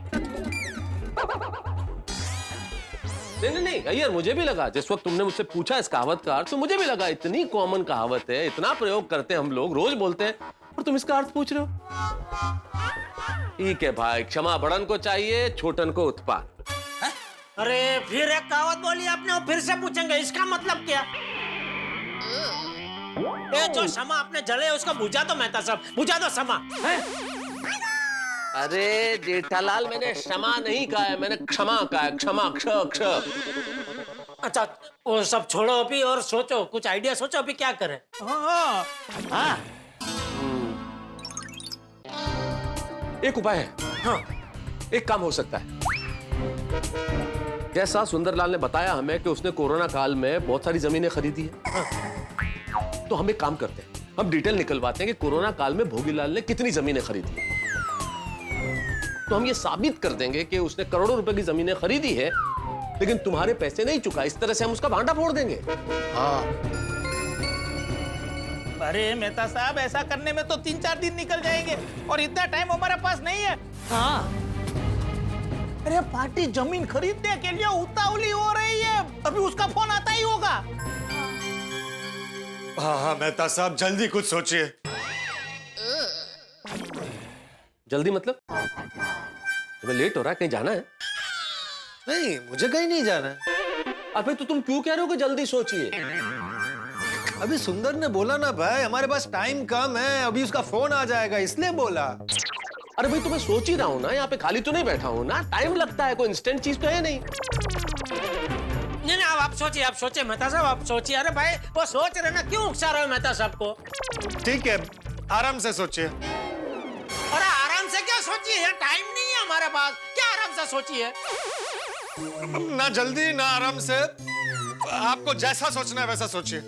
नहीं अय्यर, मुझे भी लगा जिस वक्त तुमने मुझसे पूछा इस कहावत का अर्थ, तो मुझे भी लगा इतनी कॉमन कहावत है, इतना प्रयोग करते हैं हम लोग, रोज बोलते हैं, और तुम इसका अर्थ पूछ रहे हो। ठीक है भाई, क्षमा बड़न को चाहिए, छोटन को उत्पाद। अरे फिर एक कहावत बोली आपने और फिर से पूछेंगे, इसका मतलब क्या? ये जो क्षमा आपने जले उसको बुझा दो मेहता साहब, बुझा दो क्षमा। अरे जेठालाल, मैंने क्षमा नहीं कहा है, मैंने क्षमा कहा है। क्षमा, क्ष। अच्छा, वो सब छोड़ो अभी और सोचो, कुछ आइडिया सोचो अभी क्या करें। हाँ। एक उपाय है। हाँ, एक काम हो सकता है। जैसा सुंदरलाल ने बताया हमें कि उसने कोरोना काल में बहुत सारी जमीनें खरीदी है। हाँ। तो हम एक काम करते हैं, हम डिटेल निकलवाते हैं कि कोरोना काल में भोगीलाल ने कितनी जमीनें खरीदी है। तो हम ये साबित कर देंगे कि उसने करोड़ों रुपए की जमीनें खरीदी है, लेकिन तुम्हारे पैसे नहीं चुका। इस तरह से हम उसका भांडा फोड़ देंगे। हाँ। अरे मेहता साहब, ऐसा करने में तो 3-4 दिन निकल जाएंगे और इतना टाइम हमारे पास नहीं है। हाँ, अरे पार्टी जमीन खरीदने के लिए उतावली हो रही है, अभी उसका फोन आता ही होगा। हाँ हाँ मेहता साहब, जल्दी कुछ सोचिए। जल्दी मतलब? तुम्हें लेट हो रहा है, कहीं जाना है? नहीं, मुझे कहीं नहीं जाना है। अबे तो तुम क्यों कह रहे हो कि जल्दी सोचिए? अभी सुंदर ने बोला ना भाई, हमारे पास टाइम कम है, अभी उसका फोन आ जाएगा, इसलिए बोला। अरे भाई, तो मैं सोच ही रहा हूँ ना, यहाँ पे खाली तो नहीं बैठा हूँ ना, टाइम लगता है, कोई इंस्टेंट चीज तो है नहीं। नहीं आप सोचिए मेहता साहब, आप सोचिए। अरे भाई वो सोच रहे ना, क्यों उकसा रहे हो मेहता साहब को? ठीक है, आराम से सोचिए। अरे आराम से क्या सोचिए यार, टाइम नहीं है हमारे पास, क्या आराम से सोचिए? ना जल्दी ना आराम से, आपको जैसा सोचना है वैसा सोचिए।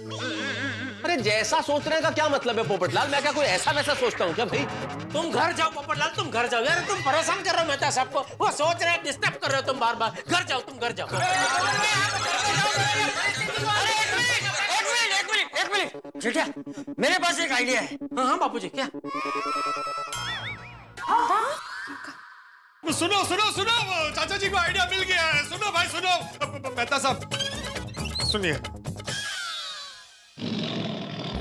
अरे जैसा सोचने का क्या मतलब है पोपटलाल? मैं क्या कोई ऐसा वैसा सोचता हूँ क्या भाई? तुम घर जाओ पोपटलाल, तुम घर जाओ यार, तुम परेशान कर रहे हो मेहता साहब को, वो सोच रहे हैं, डिस्टर्ब कर रहे हो तुम बार बार। घर जाओ, तुम घर जाओ। एक मिनट जेठा, मेरे पास एक आइडिया है। हाँ बापूजी, क्या? सुनो सुनो सुनो, चाचा जी को आइडिया मिल गया है। सुनो भाई सुनो, मेहता साहब सुनिए।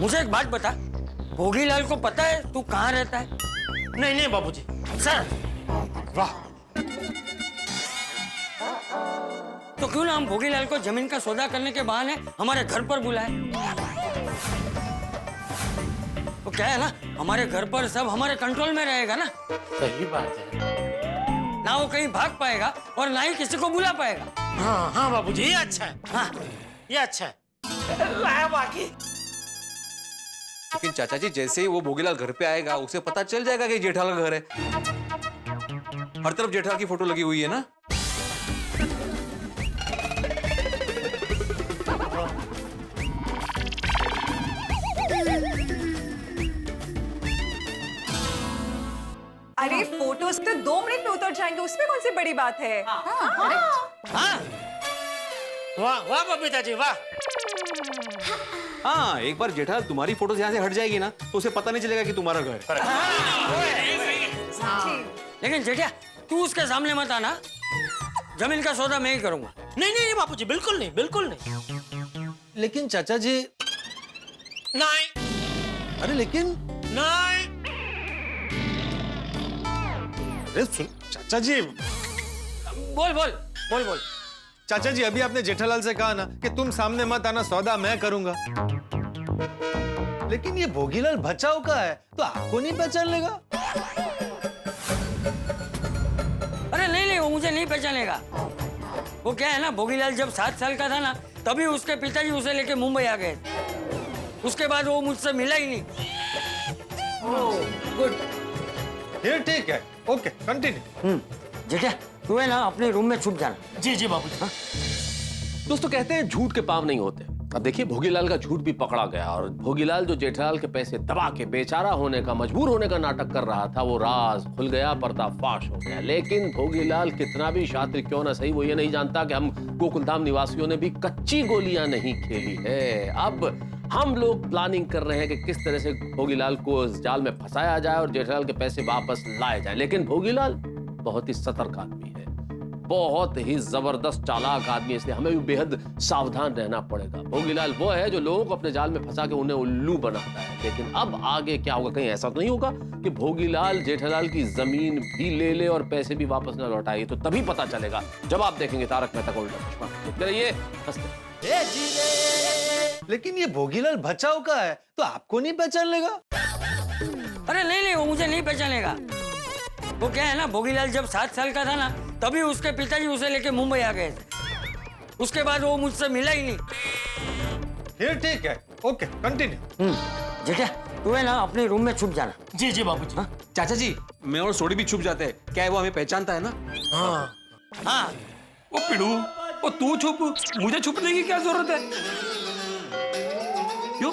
मुझे एक बात बता, भोगीलाल को पता है तू कहाँ रहता है? नहीं बापूजी। सर, वाह, तो क्यों ना हम भोगीलाल को जमीन का सौदा करने के बहाने हमारे घर पर बुलाए? तो क्या है ना, हमारे घर पर सब हमारे कंट्रोल में रहेगा ना। सही बात है, ना वो कहीं भाग पाएगा और ना ही किसी को बुला पाएगा। हाँ बापूजी, ये अच्छा है। हाँ, ये अच्छा है। बाकी लेकिन चाचा जी, जैसे ही वो भोगीलाल घर पे आएगा, उसे पता चल जाएगा कि जेठालाल का घर है। हर तरफ जेठालाल की फोटो लगी हुई है ना। अरे फोटोज तो 2 मिनट में उतर जाएंगे, उसमें कौन सी बड़ी बात है? हाँ, वाह बबीता जी, वाह। हाँ, एक बार जेठालाल तुम्हारी फोटो यहाँ से हट जाएगी ना, तो उसे पता नहीं चलेगा कि तुम्हारा घर है। लेकिन जेठा, तू उसके सामने मत आना, जमीन का सौदा मैं ही करूंगा। नहीं बापूजी, बिल्कुल नहीं। लेकिन चाचा जी। नहीं। अरे लेकिन नहीं। अरे सुन चाचा जी। बोल। चाचा जी, अभी आपने जेठालाल से कहा ना कि तुम सामने मत आना, सौदा मैं करूंगा। लेकिन ये भोगीलाल बचाव का है, तो आपको नहीं पहचान लेगा? अरे नहीं, वो मुझे नहीं पहचानेगा। वो क्या है ना, भोगीलाल जब 7 साल का था ना, तभी उसके पिताजी उसे लेके मुंबई आ गए। उसके बाद वो मुझसे मिला ही नहीं। गुड, ये ठीक है, ओके कंटिन्यू। जेठा, तू है ना अपने रूम में छुप जाना। जी बाबूजी। हाँ? दोस्तों, कहते हैं झूठ के पाप नहीं होते। अब देखिए, भोगीलाल का झूठ भी पकड़ा गया और भोगीलाल जो जेठालाल के पैसे दबा के बेचारा होने का, मजबूर होने का नाटक कर रहा था, वो राज खुल गया, पर्दाफाश हो गया। लेकिन भोगीलाल कितना भी शातिर क्यों ना सही, वो ये नहीं जानता कि हम गोकुलधाम निवासियों ने भी कच्ची गोलियां नहीं खेली है। अब हम लोग प्लानिंग कर रहे हैं कि किस तरह से भोगीलाल को इस जाल में फंसाया जाए और जेठालाल के पैसे वापस लाए जाए। लेकिन भोगीलाल बहुत ही सतर्क आदमी है, बहुत ही जबरदस्त चालाक आदमी है, इसलिए हमें भी बेहद सावधान रहना पड़ेगा। भोगीलाल वो है जो लोगों को अपने जाल में फंसा के उन्हें उल्लू बनाता है। लेकिन अब आगे क्या होगा, कहीं ऐसा तो नहीं होगा कि भोगीलाल जेठालाल की जमीन भी ले ले और पैसे भी वापस न लौटाए? तो तभी पता चलेगा जब आप देखेंगे तारक मेहता का उल्टा चश्मा। ये लेकिन ये भोगीलाल बचाव का है, तो आपको नहीं पहचान लेगा? अरे नहीं, वो मुझे नहीं पहचानेगा। वो क्या है ना, भोगीलाल जब 7 साल का था ना, तभी उसके पिताजी उसे लेके मुंबई आ गए। उसके बाद वो मुझसे मिला ही नहीं। ये ठीक है, ओके कंटिन्यू। जेठा, तू है ना अपने रूम में छुप जाना। जी बाबूजी। हाँ? चाचा जी, मैं और सोडी भी छुप जाते हैं, क्या है वो हमें पहचानता है ना? हाँ। ओ पिड़ू, ओ तू छुप, मुझे छुपने की क्या जरूरत है? क्यों?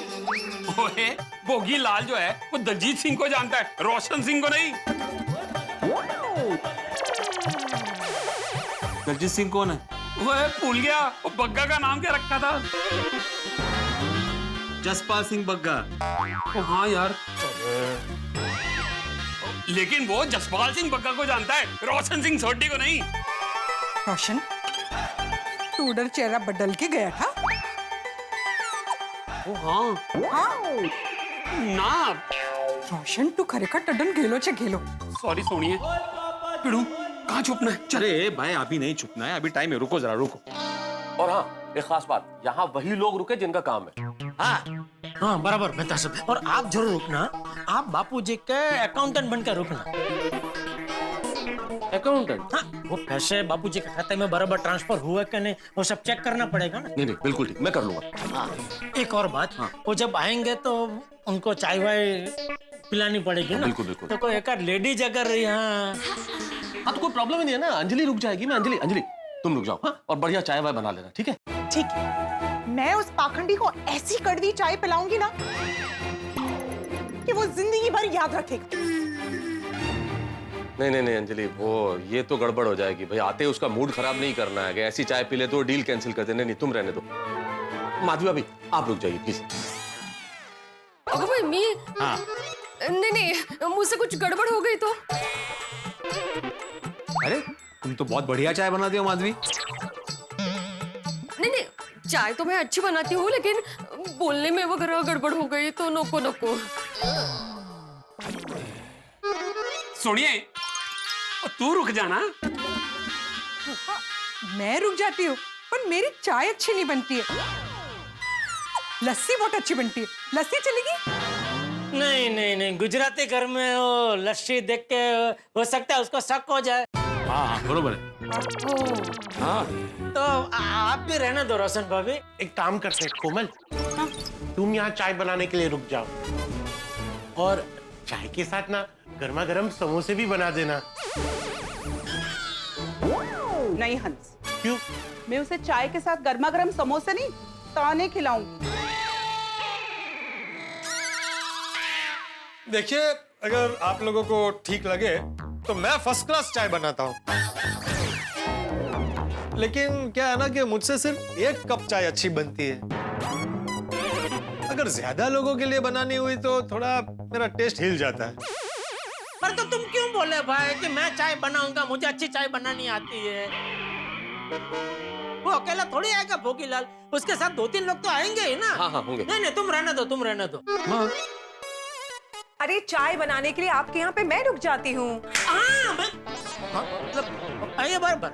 ओए, भोगीलाल जो है वो दलजीत सिंह को जानता है, रोशन सिंह को नहीं। दलजीत सिंह कौन है? वो भूल गया, वो बग्गा का नाम क्या रखा था? जसपाल सिंह बग्गा। ओ हाँ यार, लेकिन वो जसपाल सिंह बग्गा को जानता है, रोशन सिंह सोढी को नहीं। रोशन, तू उधर चेहरा बदल के गया था? ओ हाँ हाँ ना, रोशन तू खरेखर टडन गेलो छे गेलो। सॉरी सोनिए। पिड़ू कहाँ छुपना है? अरे भाई अभी नहीं छुपना है, अभी टाइम है, रुको जरा रुको। और हाँ, एक खास बात, यहाँ वही लोग रुके जिनका काम है। हाँ हाँ बराबर बेटा सब। और आप जरूर रुकना, आप बापूजी के अकाउंटेंट बनकर रुकना। अकाउंटेंट? हाँ, वो पैसे बापूजी के खाते में बराबर ट्रांसफर हुआ कि नहीं वो सब चेक करना पड़ेगा ना। नहीं नहीं बिल्कुल ठीक, मैं कर लूंगा। हाँ, एक और बात, वो जब आएंगे तो उनको चाय वाय पिलानी पड़ेगी ना। बिल्कुल बिल्कुल। तो कोई एक लेडीज अगर यहाँ, हाँ तो कोई प्रॉब्लम ही नहीं है ना, अंजलि रुक जाएगी। मैं अंजलि तुम रुक जाओ, हाँ, और बढ़िया चाय वाय बना लेना, ठीक है? ठीक है, मैं उस पाखंडी को ऐसी कड़वी चाय पिलाऊंगी ना कि वो जिंदगी भर याद रखेगा। नहीं अंजलि, वो ये तो गड़बड़ हो जाएगी भाई। आते उसका मूड खराब नहीं करना है, ऐसी चाय पी ले तो डील कैंसिल कर दे। नहीं तुम रहने दो। माधवी भाभी आप रुक जाइए प्लीज। अगर भाई मी हाँ नहीं मुझसे कुछ गड़बड़ हो गई तो? अरे तुम तो बहुत बढ़िया चाय बनाती हो माधवी। नहीं चाय तो मैं अच्छी बनाती हूँ, लेकिन बोलने में वगैरह गड़बड़ हो गई तो नको। सुनिए, तू रुक जाना। मैं रुक जाती हूँ, पर मेरी चाय अच्छी नहीं बनती है। लस्सी बहुत अच्छी बनती है, लस्सी चलेगी? नहीं गुजराती घर में वो लस्सी देख के हो सकता है उसको शक हो जाए। हाँ बरोबर है। हाँ तो आप भी रहने दो रोशन भाभी। एक काम करते हैं कोमल, तुम यहाँ चाय बनाने के लिए रुक जाओ और चाय के साथ ना गर्मा गर्म समोसे भी बना देना। नहीं हंस, क्यों? मैं उसे चाय के साथ गर्मा गर्म समोसे नहीं ताने खिलाऊंगी। देखिए, अगर आप लोगों को ठीक लगे तो मैं फर्स्ट क्लास चाय बनाता हूँ, लेकिन क्या है ना कि मुझसे सिर्फ एक कप चाय अच्छी बनती है। अगर ज्यादा लोगों के लिए बनानी हुई तो थोड़ा मेरा टेस्ट हिल जाता है। पर तो तुम क्यों बोले भाई कि मैं चाय बनाऊंगा, मुझे अच्छी चाय बनानी आती है। वो अकेला थोड़ी आएगा भोगीलाल, उसके साथ 2-3 लोग तो आएंगे ही ना। हाँ होंगे। नहीं तुम रहने दो। हाँ। अरे चाय बनाने के लिए आपके यहाँ पे मैं रुक जाती हूँ। ये बराबर।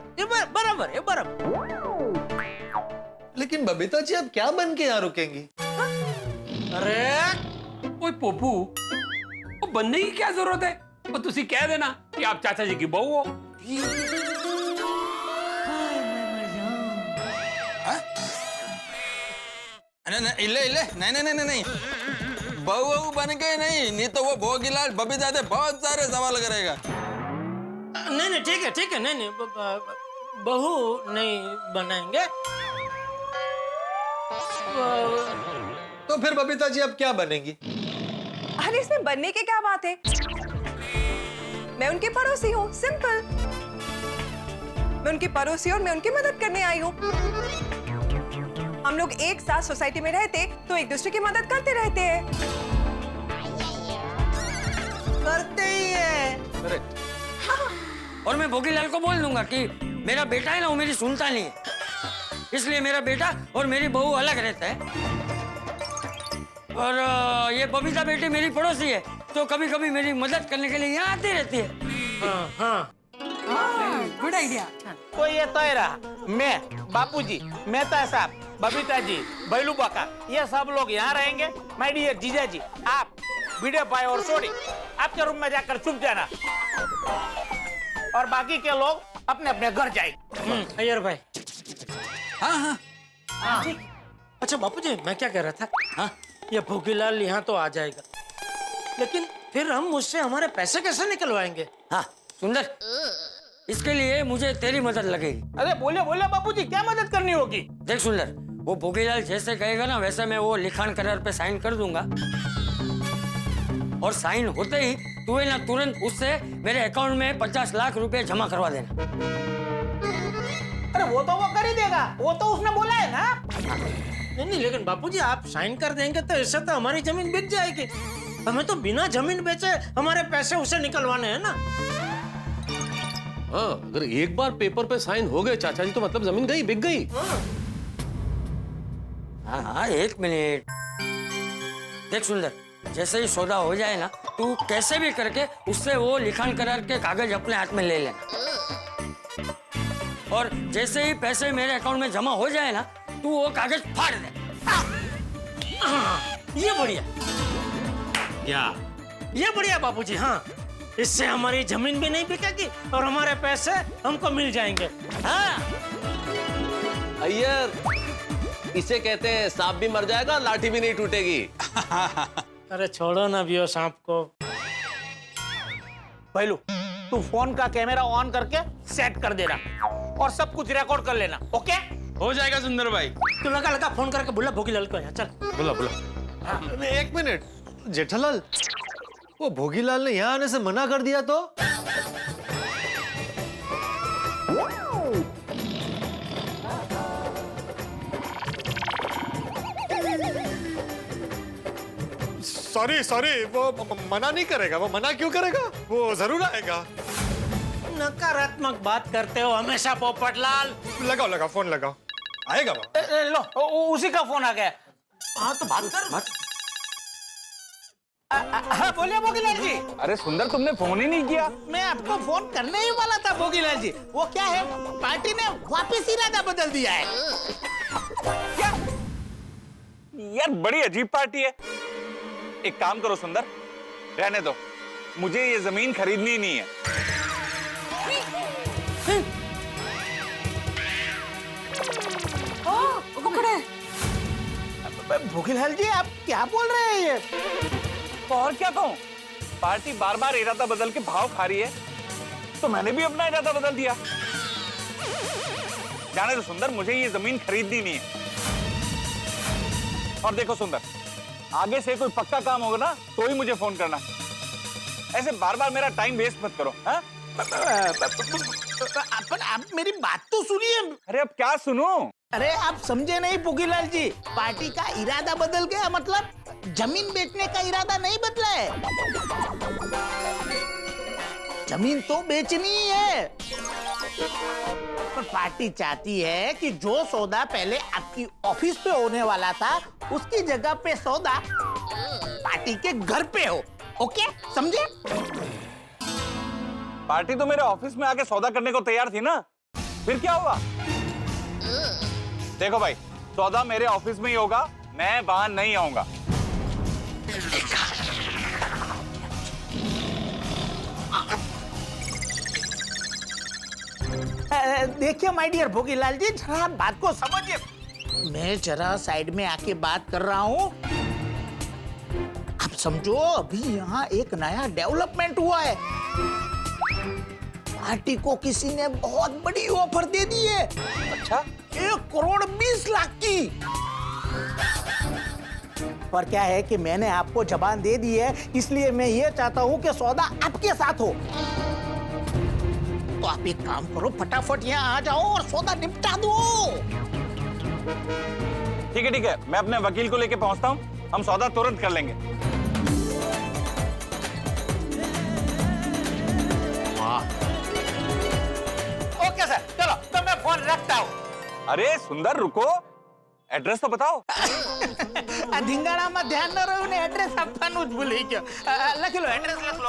लेकिन बबीता जी आप क्या बन के यहाँ रुकेंगी? अरे ओए पोपू, वो बनने की क्या जरूरत है? वो तुसी कह देना कि आप चाचा जी की बहू हो। नहीं बहू बन के नहीं तो वो भोगीलाल बबीता से बहुत सारे सवाल करेगा। नहीं ठीक है नहीं बहू नहीं बनाएंगे। तो फिर बबीता जी अब क्या बनेंगी? अरे इसमें बनने की क्या बात है, मैं उनके पड़ोसी हूँ, सिंपल। मैं उनकी पड़ोसी और मैं उनकी मदद करने आई हूँ। हम लोग एक साथ सोसाइटी में रहते तो एक दूसरे की मदद करते रहते हैं। करते ही है। अरे और मैं भोगीलाल को बोल दूंगा कि मेरा बेटा है ना, वो मेरी सुनता नहीं है, इसलिए मेरा बेटा और मेरी बहू अलग रहता है। और ये बबीता बेटी मेरी पड़ोसी है, तो कभी कभी मेरी मदद करने के लिए यहाँ आती रहती है। हाँ गुड आइडिया। कोई ये तो रहा, मैं, बापूजी, मेहता साहब, बबीता जी, बैलू बाका, ये सब लोग यहाँ रहेंगे। माय डियर जीजा जी, आप वीडियो पाए और सोनी आपके रूम में जाकर छुप जाना और बाकी के लोग अपने अपने घर जाएंगे। अय्यर भाई। हाँ अच्छा बापूजी, मैं क्या कह रहा था, हाँ ये भोगीलाल यहाँ तो आ जाएगा, लेकिन फिर हम मुझसे हमारे पैसे कैसे निकलवाएंगे? हाँ सुंदर, इसके लिए मुझे तेरी मदद लगेगी। अरे बोले बापूजी, क्या मदद करनी होगी? देख सुंदर, वो भोगीलाल जैसे कहेगा ना वैसे मैं वो लिखान करार पे साइन कर दूंगा, और साइन होते ही तू है ना तुरंत उससे मेरे अकाउंट में 50 लाख रुपए जमा करवा देना। अरे वो तो वो कर ही देगा, वो तो उसने बोला है ना। नहीं, लेकिन बापूजी आप साइन कर देंगे तो इससे तो हमारी जमीन बिक जाएगी। हमें तो बिना जमीन बेचे हमारे पैसे उसे निकलवाने हैं ना। हाँ, अगर एक बार पेपर पे साइन हो गए चाचा जी तो मतलब जमीन गई, बिक गई। हाँ हाँ, एक मिनट। देख सुंदर, जैसे ही सौदा हो जाए ना, तू कैसे भी करके उससे वो लिखान करार के कागज अपने हाथ में ले लेना। और जैसे ही पैसे मेरे अकाउंट में जमा हो जाए ना, तू वो कागज फाड़ दे। ये बढ़िया, ये बढ़िया बापूजी। हाँ, इससे हमारी जमीन भी नहीं बिकेगी और हमारे पैसे हमको मिल जाएंगे। हाँ अय्यर, इसे कहते हैं सांप भी मर जाएगा, लाठी भी नहीं टूटेगी। अरे छोड़ो ना बियो सांप को। पहलू, तू फोन का कैमरा ऑन करके सेट कर देना और सब कुछ रिकॉर्ड कर लेना। ओके? हो जाएगा सुंदर भाई। तू लगा फोन करके बुला भोगीलाल को यहाँ। चल बुला। एक मिनट जेठालाल, वो भोगीलाल ने यहाँ आने से मना कर दिया तो? सॉरी, वो मना नहीं करेगा। वो मना क्यों करेगा? वो जरूर आएगा। नकारात्मक बात करते हो हमेशा पोपटलाल। लगाओ फोन लगाओ, आएगा वो। लो, उसी का फोन आ गया। हाँ तो बात कर। हाँ बोलिए भोगीलाल जी। अरे सुंदर, तुमने फोन ही नहीं किया। मैं आपको फोन करने ही वाला था भोगीलाल जी। वो क्या है, पार्टी ने वापस इरादा बदल दिया है। क्या? यार बड़ी अजीब पार्टी है। एक काम करो सुंदर, रहने दो, मुझे ये जमीन खरीदनी नहीं है। भोगीलाल जी, आप क्या बोल रहे हैं ये? तो और क्या कहूं, पार्टी बार बार इरादा बदल के भाव खा रही है, तो मैंने भी अपना इरादा बदल दिया। जाने दो सुंदर, मुझे ये जमीन खरीदनी नहीं है। और देखो सुंदर, आगे से कोई पक्का काम होगा ना तो ही मुझे फोन करना। ऐसे बार बार मेरा टाइम वेस्ट मत करो। हाँ? आप मेरी बात तो सुनिए। अरे अब क्या सुनूं? अरे आप समझे नहीं भोगीलाल जी, पार्टी का इरादा बदल गया मतलब जमीन बेचने का इरादा नहीं बदला है। जमीन तो बेचनी है, पर पार्टी चाहती है कि जो सौदा पहले आपकी ऑफिस पे होने वाला था, उसकी जगह पे सौदा पार्टी के घर पे हो। ओके, समझे? पार्टी तो मेरे ऑफिस में आके सौदा करने को तैयार थी ना, फिर क्या हुआ? देखो भाई, सौदा मेरे ऑफिस में ही होगा, मैं वहां नहीं आऊंगा। देखिए माय डियर भोगीलाल जी, जरा बात को समझिए। मैं जरा साइड में आके बात कर रहा हूँ। आप समझो, अभी यहाँ एक नया डेवलपमेंट हुआ है। पार्टी को किसी ने बहुत बड़ी ऑफर दे दी है। अच्छा? 1,20,00,000 की। पर क्या है कि मैंने आपको जबान दे दी है, इसलिए मैं ये चाहता हूँ कि सौदा आपके साथ हो। तो आप एक काम करो, फटाफट यहाँ आ जाओ और सौदा निपटा दो। ठीक है, मैं अपने वकील को लेके पहुंचता हूँ, हम सौदा तुरंत कर लेंगे। ओके सर, चलो तो मैं फोन रखता हूँ। अरे सुंदर रुको, एड्रेस तो बताओ। धिंगाणा में ध्यान न रहो ने एड्रेस આપવાનું જ ભૂલી ગયો। લખી લો, एड्रेस लिख लो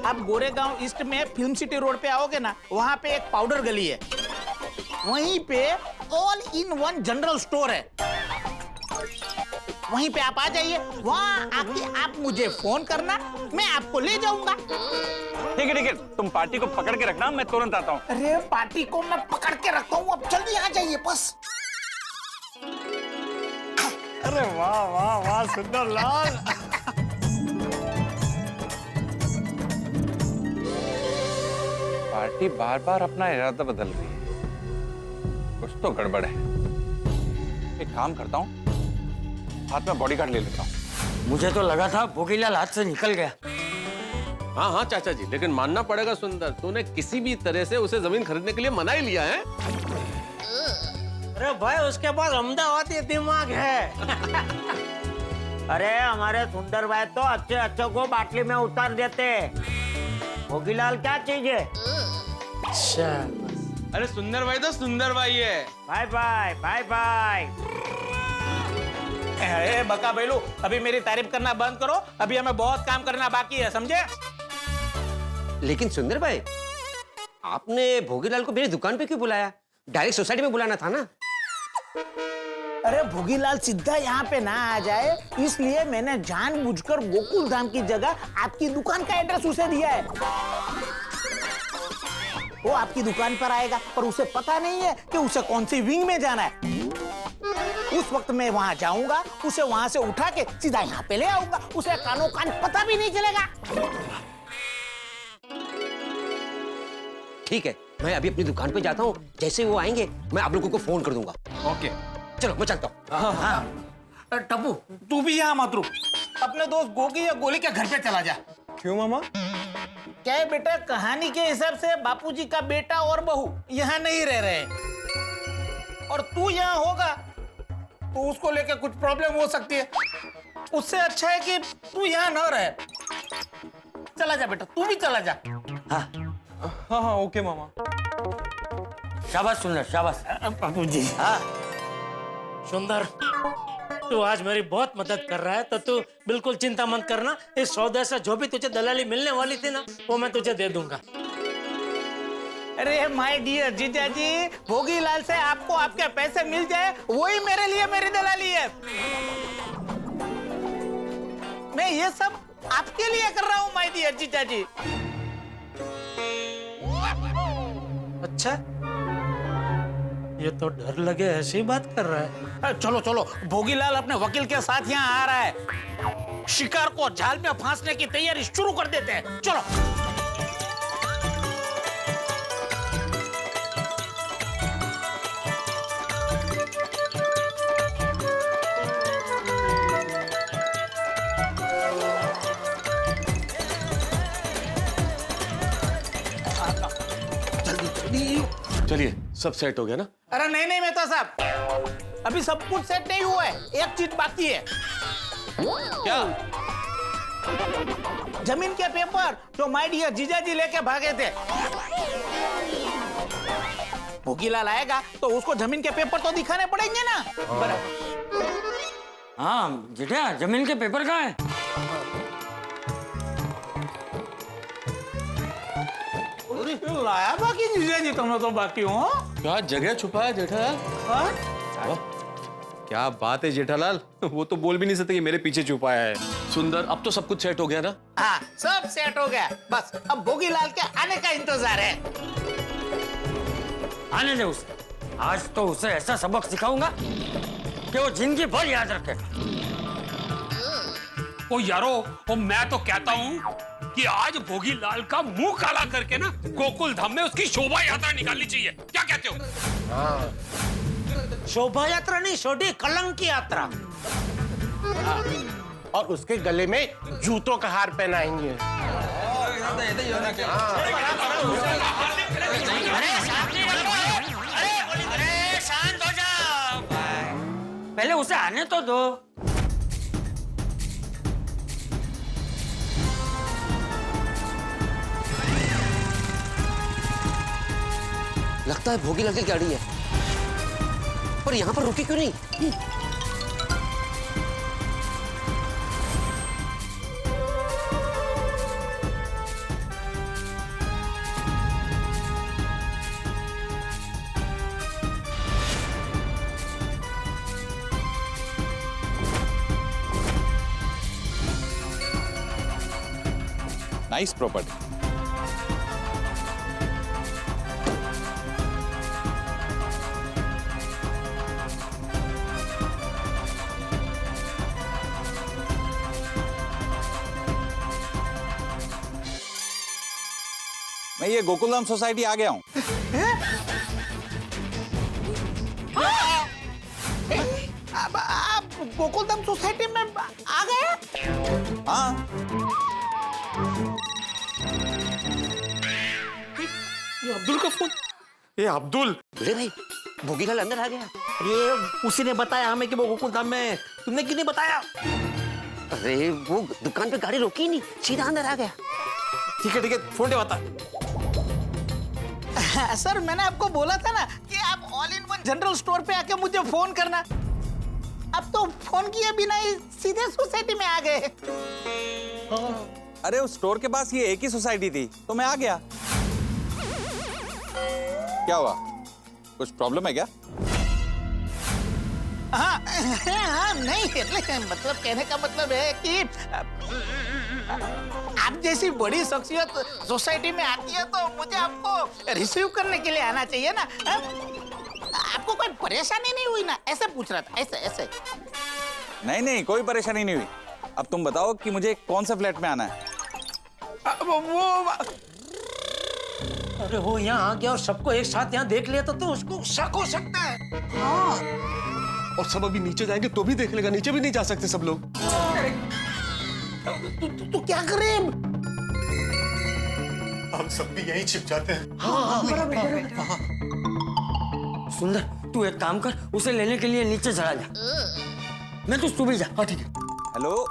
आप गोरेगांव ईस्ट में फिल्म सिटी रोड पे आओगे ना, वहाँ पे एक पाउडर गली है, वहीं पे all in one general store है, वहीं पे आप आ जाइए। वहाँ आके आप मुझे फोन करना, मैं आपको ले जाऊंगा। ठीक है, तुम पार्टी को पकड़ के रखना, मैं तुरंत आता हूँ। अरे पार्टी को मैं पकड़ के रखता हूँ, अब जल्दी आ जाइए बस। अरे वाह वाह वाह सुंदर लाल। पार्टी बार बार अपना इरादा बदल रही है, कुछ तो गड़बड़ है। एक काम करता हूँ, हाथ में बॉडीगार्ड ले लेता हूँ। मुझे तो लगा था भोगीलाल हाथ से निकल गया। हाँ चाचा जी, लेकिन मानना पड़ेगा सुंदर, तूने किसी भी तरह से उसे जमीन खरीदने के लिए मना ही लिया है। अरे भाई उसके पास अहमदाबादी दिमाग है। अरे हमारे सुंदर भाई तो अच्छे अच्छे को बाटली में उतार देते। भोगीलाल क्या चीज है? अरे सुंदर भाई तो सुंदर भाई है। Bye bye bye bye. ए बका बेलू, अभी मेरी तारीफ करना बंद करो, अभी हमें बहुत काम करना बाकी है, समझे? लेकिन सुंदर भाई, आपने भोगीलाल को मेरी दुकान पे क्यों बुलाया? डायरेक्ट सोसाइटी में बुलाना था ना। अरे भोगीलाल सीधा यहाँ पे ना आ जाए, इसलिए मैंने जानबूझकर गोकुल धाम की जगह आपकी दुकान का एड्रेस उसे दिया है। वो आपकी दुकान पर आएगा, पर उसे पता नहीं है कि उसे कौन सी विंग में जाना है। उस वक्त मैं वहां जाऊंगा, उसे वहां से उठा के सीधा यहाँ पे ले आऊंगा, उसे कानो कान पता भी नहीं चलेगा। ठीक है, मैं अभी अपनी दुकान पे जाता हूँ, जैसे वो आएंगे मैं आप लोगों को फोन कर दूंगा। ओके चलो मैं चलता हूँ। टप्पू, तू भी यहाँ मत रुक, अपने दोस्त गोगी या गोली के घर पे चला जा। क्यों मामा? क्या है बेटा, कहानी के हिसाब से बापूजी का बेटा और बहू यहाँ नहीं रह रहे, और तू यहाँ होगा तो उसको लेकर कुछ प्रॉब्लम हो सकती है। उससे अच्छा है कि तू यहाँ न रहे। चला जा बेटा, तू भी चला जा। हाँ ओके मामा। शाबाश सुंदर, शाबाश। बापूजी। हाँ सुंदर, तू आज मेरी बहुत मदद कर रहा है, तो तू बिल्कुल चिंता मत करना। इस सौदे से जो भी तुझे दलाली मिलने वाली थी ना, वो मैं तुझे दे दूंगा। अरे माय डियर जीजाजी, भोगीलाल से आपको आपके पैसे मिल जाए, वही मेरे लिए मेरी दलाली है। मैं ये सब आपके लिए कर रहा हूँ माय डियर जीजाजी। अच्छा, ये तो डर लगे ऐसी बात कर रहा है। चलो चलो, भोगीलाल अपने वकील के साथ यहाँ आ रहा है। शिकार को जाल में फांसने की तैयारी शुरू कर देते हैं। चलो। चलिए, सब सेट हो गया ना? अरे नहीं नहीं मेहता साहब, अभी सब कुछ सेट नहीं हुआ है, एक चीज बाकी है। क्या? जमीन के पेपर जो माय डियर जीजाजी लेके भागे थे। भोगीलाल आएगा तो उसको जमीन के पेपर तो दिखाने पड़ेंगे ना। बराबर। हाँ जेठा, जमीन के पेपर कहाँ है? लाया बाकी जीजाजी, तुम तो बाकी हो। क्या जगह छुपा है जेठा? क्या बात है जेठालाल, वो तो बोल भी नहीं सकते कि मेरे पीछे छुपाया है। सुंदर, अब तो सब कुछ सेट हो गया ना? हाँ, सब सेट हो गया, बस अब भोगीलाल के आने का इंतजार है। आने दे उसे, आज तो उसे ऐसा सबक सिखाऊंगा कि वो जिंदगी भर याद रखे। ओ यारो, ओ मैं तो कहता हूँ कि आज भोगीलाल का मुंह काला करके ना गोकुल धाम में उसकी शोभा यात्रा निकालनी चाहिए। क्या कहते हो? शोभा यात्रा नहीं, छोटी कलंक की यात्रा। और उसके गले में जूतों का हार पहनाएंगे। अरे शांत हो जाओ, पहले उसे आने तो दो। लगता है भोगीलाल की गाड़ी है, पर यहाँ पर रुकी क्यों नहीं? Nice property. मैं ये गोकुलधाम सोसाइटी आ गया हूँ। आप गोकुलधाम सोसाइटी में आ गए? हाँ। ये अब्दुल का फोन। ये अब्दुल। बड़े भाई, भोगीलाल अंदर आ गया। ये उसी ने बताया हमें कि वो गोकुल धाम में, तुमने क्यों नहीं बताया? अरे वो दुकान पे गाड़ी रोकी नहीं, सीधा अंदर आ गया। ठीक है फोन दे बता। सर मैंने आपको बोला था ना कि आप all in one general store पे आके मुझे फोन करना। अब तो फोन किए बिना ही सीधे सोसाइटी में आ गए। अरे उस स्टोर के पास ये एक ही सोसाइटी थी तो मैं आ गया। क्या हुआ, कुछ प्रॉब्लम है क्या? हाँ नहीं, मतलब कहने का मतलब है कि आप जैसी बड़ी शख्सियत सोसाइटी में आती है तो मुझे आपको रिसीव करने के लिए आना चाहिए ना। आपको कोई परेशानी नहीं हुई ना, ऐसे पूछ रहा था, ऐसे। नहीं कोई परेशानी नहीं हुई। अब तुम बताओ कि मुझे कौन सा फ्लैट में आना है? अरे वो यहाँ आ गया और सबको एक साथ यहाँ देख लिया तो उसको शक हो सकता है। हाँ। और सब अभी नीचे जाएंगे तो भी देख लेगा, नीचे भी नहीं जा सकते सब लोग। तो क्या करें? हम सब भी यहीं छिप जाते हैं। हाँ। सुंदर तू एक काम कर, उसे लेने के लिए नीचे चला जा। मैं तू भी जा। हाँ ठीक है। हेलो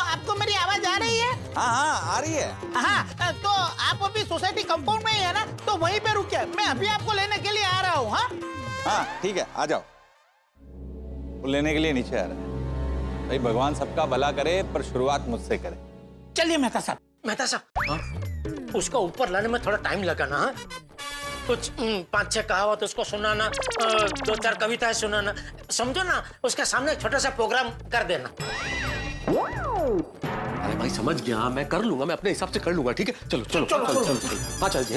आपको मेरी आवाज आ रही है? हाँ आ रही है। हाँ तो आप अभी सोसाइटी कंपाउंड में ही है ना, तो वहीं पे रुकिए, मैं अभी आपको लेने के लिए आ रहा हूँ। हाँ ठीक है, आ जाओ। वो लेने के लिए नीचे आ रहा है। भाई भगवान सबका भला करे पर शुरुआत मुझसे करे। चलिए मेहता साहब, उसको ऊपर लाने में थोड़ा टाइम लगा ना। कुछ 5-6 कहावत उसको सुनाना, 2-4 कविताएं सुनाना, समझो ना, उसके सामने एक छोटा सा प्रोग्राम कर देना। अरे भाई समझ गया, मैं कर लूंगा, मैं अपने हिसाब से कर लूंगा। ठीक है चलो। हाँ चल जी।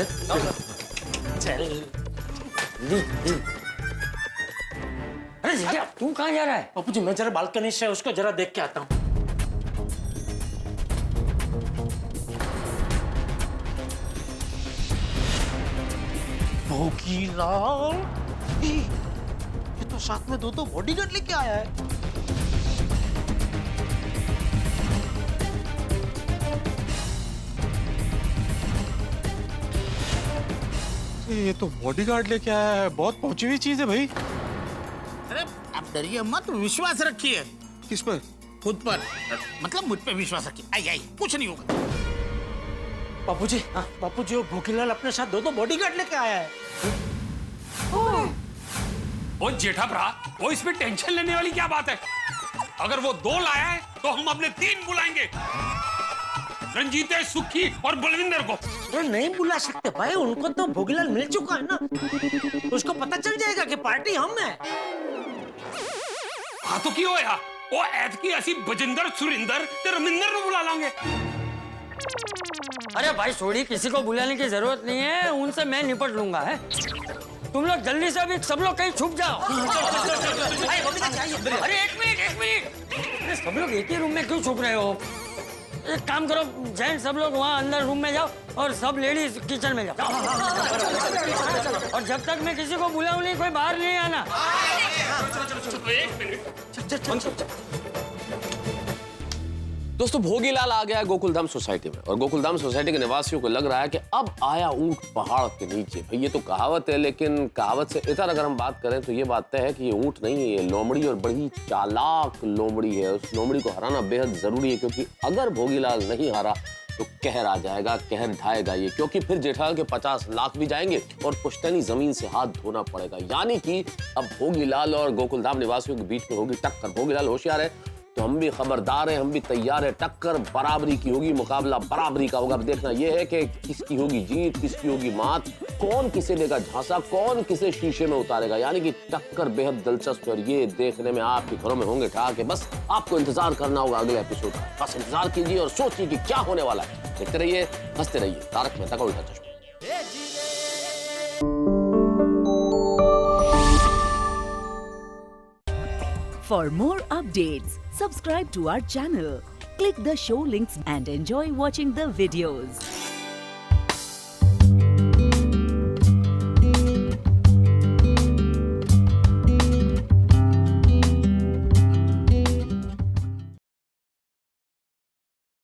अरे जीजा तू कहाँ जा रहा है? बापू जी मैं जरा बालकनी से उसको जरा देख के आता हूँ। भोगीलाल, ये तो साथ में 2 बॉडीगार्ड लेके आया है। ये तो बॉडीगार्ड लेके आया है, बहुत पहुंची हुई चीज है भाई। अरे आप डरिए मत, विश्वास रखिए। किस पर? खुद पर, मतलब मुझ पे विश्वास रखिए। आई कुछ नहीं होगा। बापू जी वो भूखीलाल अपने साथ 2 बॉडीगार्ड लेके आया है। ओ जेठा भरा, वो इसमें टेंशन लेने वाली क्या बात है? अगर वो 2 लाया है तो हम अपने 3 बुलाएंगे, रंजीते, सुखी और बलविंदर को। तो नहीं बुला सकते भाई, उनको तो भोगीलाल मिल चुका है ना, उसको पता चल जाएगा कि पार्टी हम है। हाँ तो क्यों है? वो ऐत की ऐसी बजिंदर, सुरिंदर ते रमिंदर को बुला लांगे। अरे भाई छोड़ी, किसी को बुलाने की जरूरत नहीं है, उनसे मैं निपट लूंगा। है तुम लोग जल्दी से अभी सब लोग कहीं छुप जाओ। अरे एक मिनट, अरे सब लोग एक ही रूम में क्यों छुप रहे हो? एक काम करो, जेंट सब लोग वहाँ अंदर रूम में जाओ और सब लेडीज किचन में जाओ। और जब तक मैं किसी को बुलाऊं नहीं, कोई बाहर नहीं आना। दोस्तों भोगीलाल आ गया है गोकुलधाम सोसाइटी में, और गोकुलधाम सोसाइटी के निवासियों को लग रहा है कि अब आया ऊंट पहाड़ के नीचे। भाई ये तो कहावत है, लेकिन कहावत से इतर अगर हम बात करें तो ये बात तय है कि ये ऊंट नहीं है, ये लोमड़ी, और बड़ी चालाक लोमड़ी है। उस लोमड़ी को हराना बेहद जरूरी है, क्योंकि अगर भोगीलाल नहीं हारा तो कहर आ जाएगा, कहर ढाएगा ये, क्योंकि फिर जेठालाल के 50 लाख भी जाएंगे और पुश्तैनी जमीन से हाथ धोना पड़ेगा। यानी कि अब भोगीलाल और गोकुलधाम निवासियों के बीच में होगी टक्कर। भोगीलाल होशियार है तो हम भी खबरदार हैं, हम भी तैयार है। टक्कर बराबरी की होगी, मुकाबला बराबरी का होगा। अब देखना यह है कि किसकी होगी जीत, किसकी होगी मात, कौन किसे देगा झांसा, कौन किसे शीशे में उतारेगा। यानी कि टक्कर बेहद दिलचस्प है, और ये देखने में आपके घरों में होंगे ठहाके। बस आपको इंतजार करना होगा अगले एपिसोड का। बस इंतजार कीजिए और सोचिए कि क्या होने वाला है। देखते रहिए, हंसते रहिए। तारक मेहता का उल्टा चश्मा। For more updates, subscribe to our channel, click the show links and enjoy watching the videos.